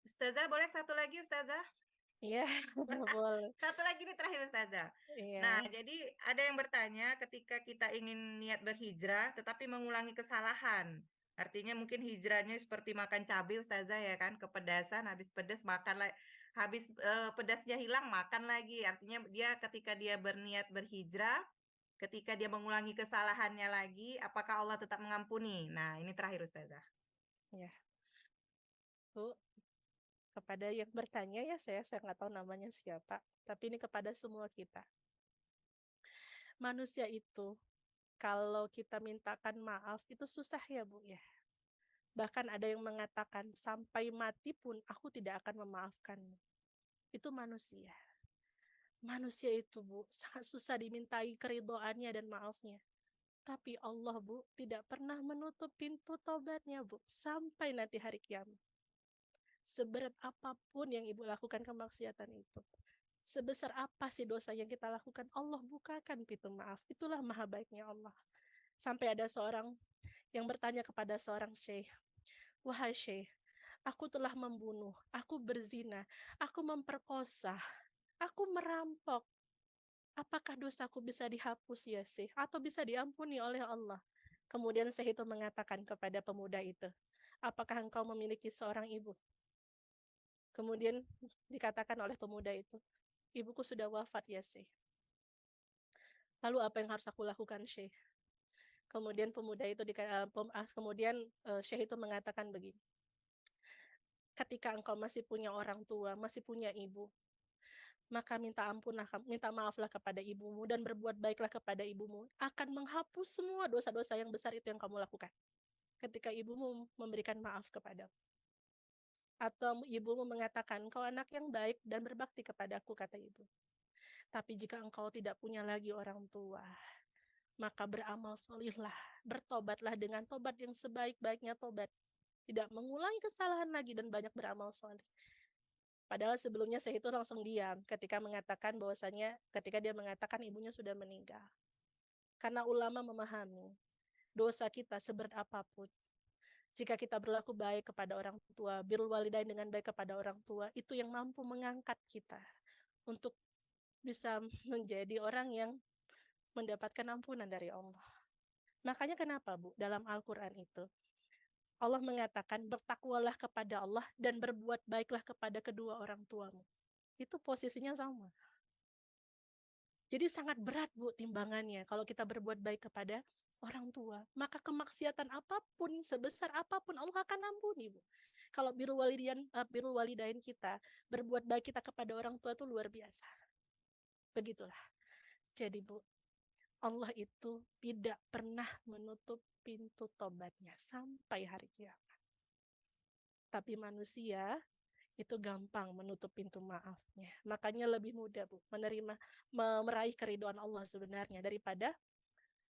Ustazah, boleh satu lagi Ustazah? Iya, boleh. Satu lagi nih terakhir Ustazah. Nah, Iya, jadi ada yang bertanya ketika kita ingin niat berhijrah tetapi mengulangi kesalahan. Artinya mungkin hijrahnya seperti makan cabai Ustazah ya kan, kepedasan, habis pedas makan lagi, habis pedasnya hilang makan lagi. Artinya dia ketika dia berniat berhijrah, ketika dia mengulangi kesalahannya lagi, apakah Allah tetap mengampuni? Nah, ini terakhir Ustazah. iya. Bu, kepada yang bertanya ya saya nggak tahu namanya siapa, tapi ini kepada semua kita. Manusia itu kalau kita mintakan maaf itu susah ya Bu ya. Bahkan ada yang mengatakan sampai mati pun aku tidak akan memaafkanmu. Itu manusia. Manusia itu Bu sangat susah dimintai keridoannya dan maafnya. Tapi Allah Bu tidak pernah menutup pintu tobatnya Bu sampai nanti hari kiamat. Seberat apapun yang ibu lakukan kemaksiatan itu, sebesar apa sih dosa yang kita lakukan, Allah bukakan pintu maaf. Itulah maha baiknya Allah. Sampai ada seorang yang bertanya kepada seorang syekh, wahai syekh, aku telah membunuh, aku berzina, aku memperkosa, aku merampok. Apakah dosaku bisa dihapus ya syekh? Atau bisa diampuni oleh Allah? Kemudian syekh itu mengatakan kepada pemuda itu, apakah engkau memiliki seorang ibu? Kemudian dikatakan oleh pemuda itu, ibuku sudah wafat ya Syekh. Lalu apa yang harus aku lakukan Syekh? Kemudian pemuda itu kemudian Syekh itu mengatakan begini, ketika engkau masih punya orang tua, masih punya ibu, maka minta maaflah kepada ibumu dan berbuat baiklah kepada ibumu, akan menghapus semua dosa-dosa yang besar itu yang kamu lakukan. Ketika ibumu memberikan maaf kepada, atau ibumu mengatakan, kau anak yang baik dan berbakti kepadaku, kata ibu. Tapi jika engkau tidak punya lagi orang tua, maka beramal solihlah, bertobatlah dengan tobat yang sebaik-baiknya tobat. Tidak mengulangi kesalahan lagi dan banyak beramal solih. Padahal sebelumnya saya itu langsung diam ketika mengatakan bahwasanya ketika dia mengatakan ibunya sudah meninggal. Karena ulama memahami dosa kita seberat apapun. Jika kita berlaku baik kepada orang tua, birrul walidain dengan baik kepada orang tua, itu yang mampu mengangkat kita untuk bisa menjadi orang yang mendapatkan ampunan dari Allah. Makanya kenapa Bu, dalam Al-Quran itu, Allah mengatakan bertakwalah kepada Allah dan berbuat baiklah kepada kedua orang tuamu. Itu posisinya sama. Jadi sangat berat Bu timbangannya kalau kita berbuat baik kepada orang tua. Maka kemaksiatan apapun, sebesar apapun Allah akan ampuni Bu. Kalau birrul walidain kita, berbuat baik kita kepada orang tua itu luar biasa. Begitulah. Jadi Bu, Allah itu tidak pernah menutup pintu tobatnya sampai hari kiamat. Tapi manusia itu gampang menutup pintu maafnya. Makanya lebih mudah Bu menerima meraih keriduan Allah sebenarnya daripada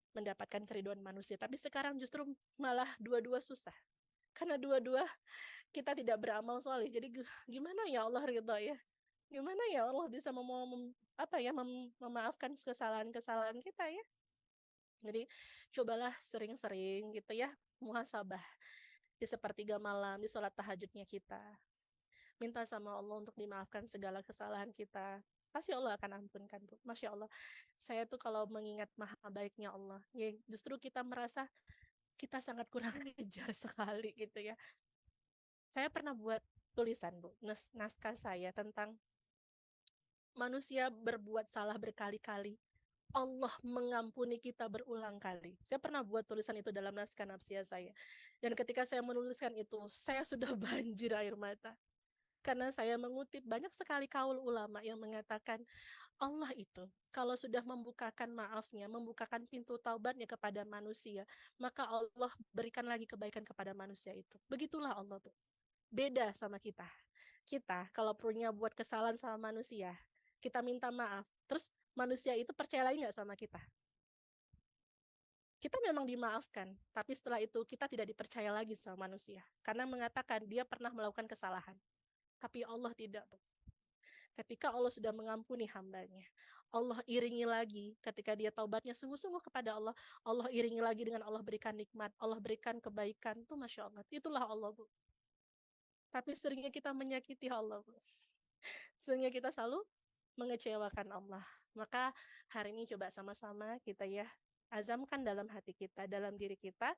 mendapatkan keriduan manusia. Tapi sekarang justru malah dua-dua susah. Karena dua-dua kita tidak beramal soleh. Jadi gimana ya Allah ridho ya? Gimana ya Allah bisa memaafkan kesalahan-kesalahan kita ya? Jadi cobalah sering-sering gitu ya muhasabah di sepertiga malam di sholat tahajudnya kita. Minta sama Allah untuk dimaafkan segala kesalahan kita. Pasti Allah akan ampunkan Bu. Masya Allah. Saya tuh kalau mengingat maha baiknya Allah, ya justru kita merasa kita sangat kurang ajar sekali gitu ya. Saya pernah buat tulisan, Bu, naskah saya tentang manusia berbuat salah berkali-kali, Allah mengampuni kita berulang kali. Saya pernah buat tulisan itu dalam naskah nafsiah saya. Dan ketika saya menuliskan itu, saya sudah banjir air mata. Karena saya mengutip banyak sekali kaul ulama yang mengatakan Allah itu kalau sudah membukakan maafnya, membukakan pintu taubatnya kepada manusia, maka Allah berikan lagi kebaikan kepada manusia itu. Begitulah Allah tuh. Beda sama kita. Kita kalau punya buat kesalahan sama manusia, kita minta maaf. Terus manusia itu percaya lagi nggak sama kita? Kita memang dimaafkan, tapi setelah itu kita tidak dipercaya lagi sama manusia. Karena mengatakan dia pernah melakukan kesalahan. Tapi Allah tidak. Ketika Allah sudah mengampuni hambanya, Allah iringi lagi ketika dia taubatnya sungguh-sungguh kepada Allah, Allah iringi lagi dengan Allah berikan nikmat, Allah berikan kebaikan. Itu Masya Allah. Itulah Allah, Bu. Tapi seringnya kita menyakiti Allah, Bu. Seringnya kita selalu mengecewakan Allah. Maka hari ini coba sama-sama kita ya azamkan dalam hati kita, dalam diri kita.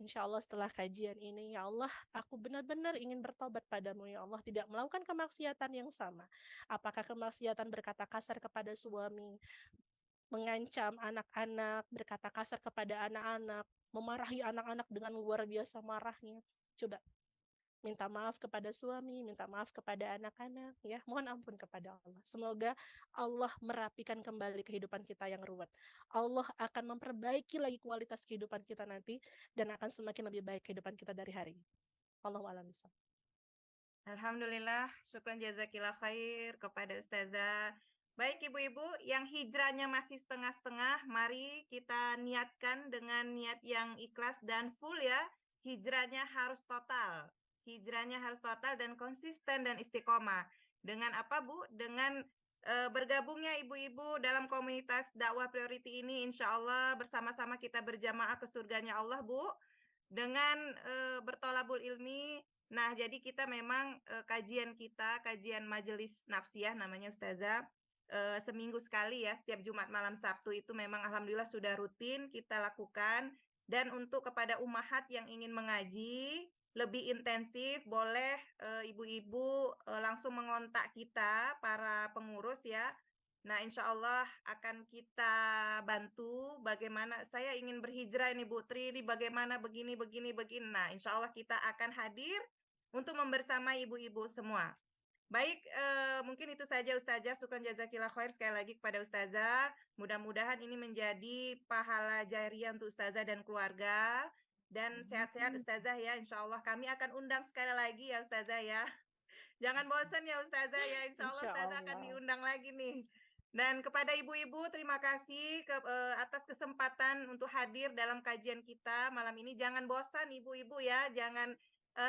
Insya Allah setelah kajian ini, ya Allah, aku benar-benar ingin bertobat padamu, ya Allah, tidak melakukan kemaksiatan yang sama. Apakah kemaksiatan berkata kasar kepada suami, mengancam anak-anak, berkata kasar kepada anak-anak, memarahi anak-anak dengan luar biasa marahnya. Coba minta maaf kepada suami, minta maaf kepada anak-anak, ya, mohon ampun kepada Allah. Semoga Allah merapikan kembali kehidupan kita yang ruwet. Allah akan memperbaiki lagi kualitas kehidupan kita nanti dan akan semakin lebih baik kehidupan kita dari hari ini. Allahu a'lam bishawab. Alhamdulillah, syukran jazakillah khair kepada Ustazah. Baik ibu-ibu, yang hijrahnya masih setengah-setengah, mari kita niatkan dengan niat yang ikhlas dan full ya. Hijrahnya harus total. Hijrahnya harus total dan konsisten dan istiqomah. Dengan apa, Bu? Dengan bergabungnya ibu-ibu dalam komunitas dakwah priority ini, insya Allah bersama-sama kita berjamaah ke surganya Allah, Bu. Dengan bertolabul ilmi. Nah, jadi kita memang kajian majelis nafsiyah namanya Ustazah, seminggu sekali ya, setiap Jumat malam Sabtu itu memang alhamdulillah sudah rutin kita lakukan. Dan untuk kepada ummahat yang ingin mengaji lebih intensif, boleh ibu-ibu langsung mengontak kita para pengurus ya. Nah, insya Allah akan kita bantu bagaimana saya ingin berhijrah ini Bu Tri, ini bagaimana begini. Nah, insya Allah kita akan hadir untuk membersamai ibu-ibu semua. Baik, mungkin itu saja Ustazah. Syukran jazakillah khair sekali lagi kepada Ustazah. Mudah-mudahan ini menjadi pahala jariah untuk Ustazah dan keluarga. Dan sehat-sehat Ustazah ya, insya Allah kami akan undang sekali lagi ya Ustazah ya. Jangan bosan ya Ustazah ya, insya Allah Insya Ustazah akan Allah. diundang lagi nih. Dan kepada ibu-ibu terima kasih atas kesempatan untuk hadir dalam kajian kita malam ini. Jangan bosan ibu-ibu ya, jangan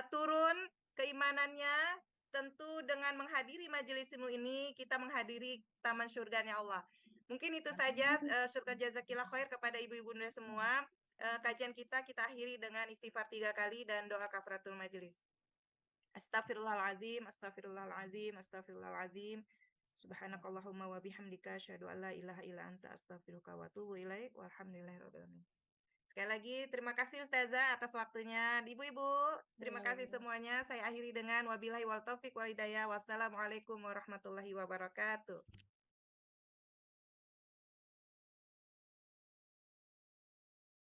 turun keimanannya. Tentu dengan menghadiri majelis ilmu ini kita menghadiri taman surganya Allah. Mungkin itu saja syurga jazakillah khair kepada ibu-ibu semua. Kajian kita akhiri dengan istighfar 3 kali dan doa kafaratul majelis. Astaghfirullahaladzim, astaghfirullahaladzim, astaghfirullahaladzim. Subhanakallahumma wa bihamdika asyhadu an la ilaha illa anta astaghfiruka wa atubu ilaik. Walhamdulillahirabbil alamin. Sekali lagi terima kasih Ustazah atas waktunya. Ibu-ibu, terima kasih semuanya. Saya akhiri dengan wabillahi wal taufiq wal hidayah. Wassalamualaikum warahmatullahi wabarakatuh.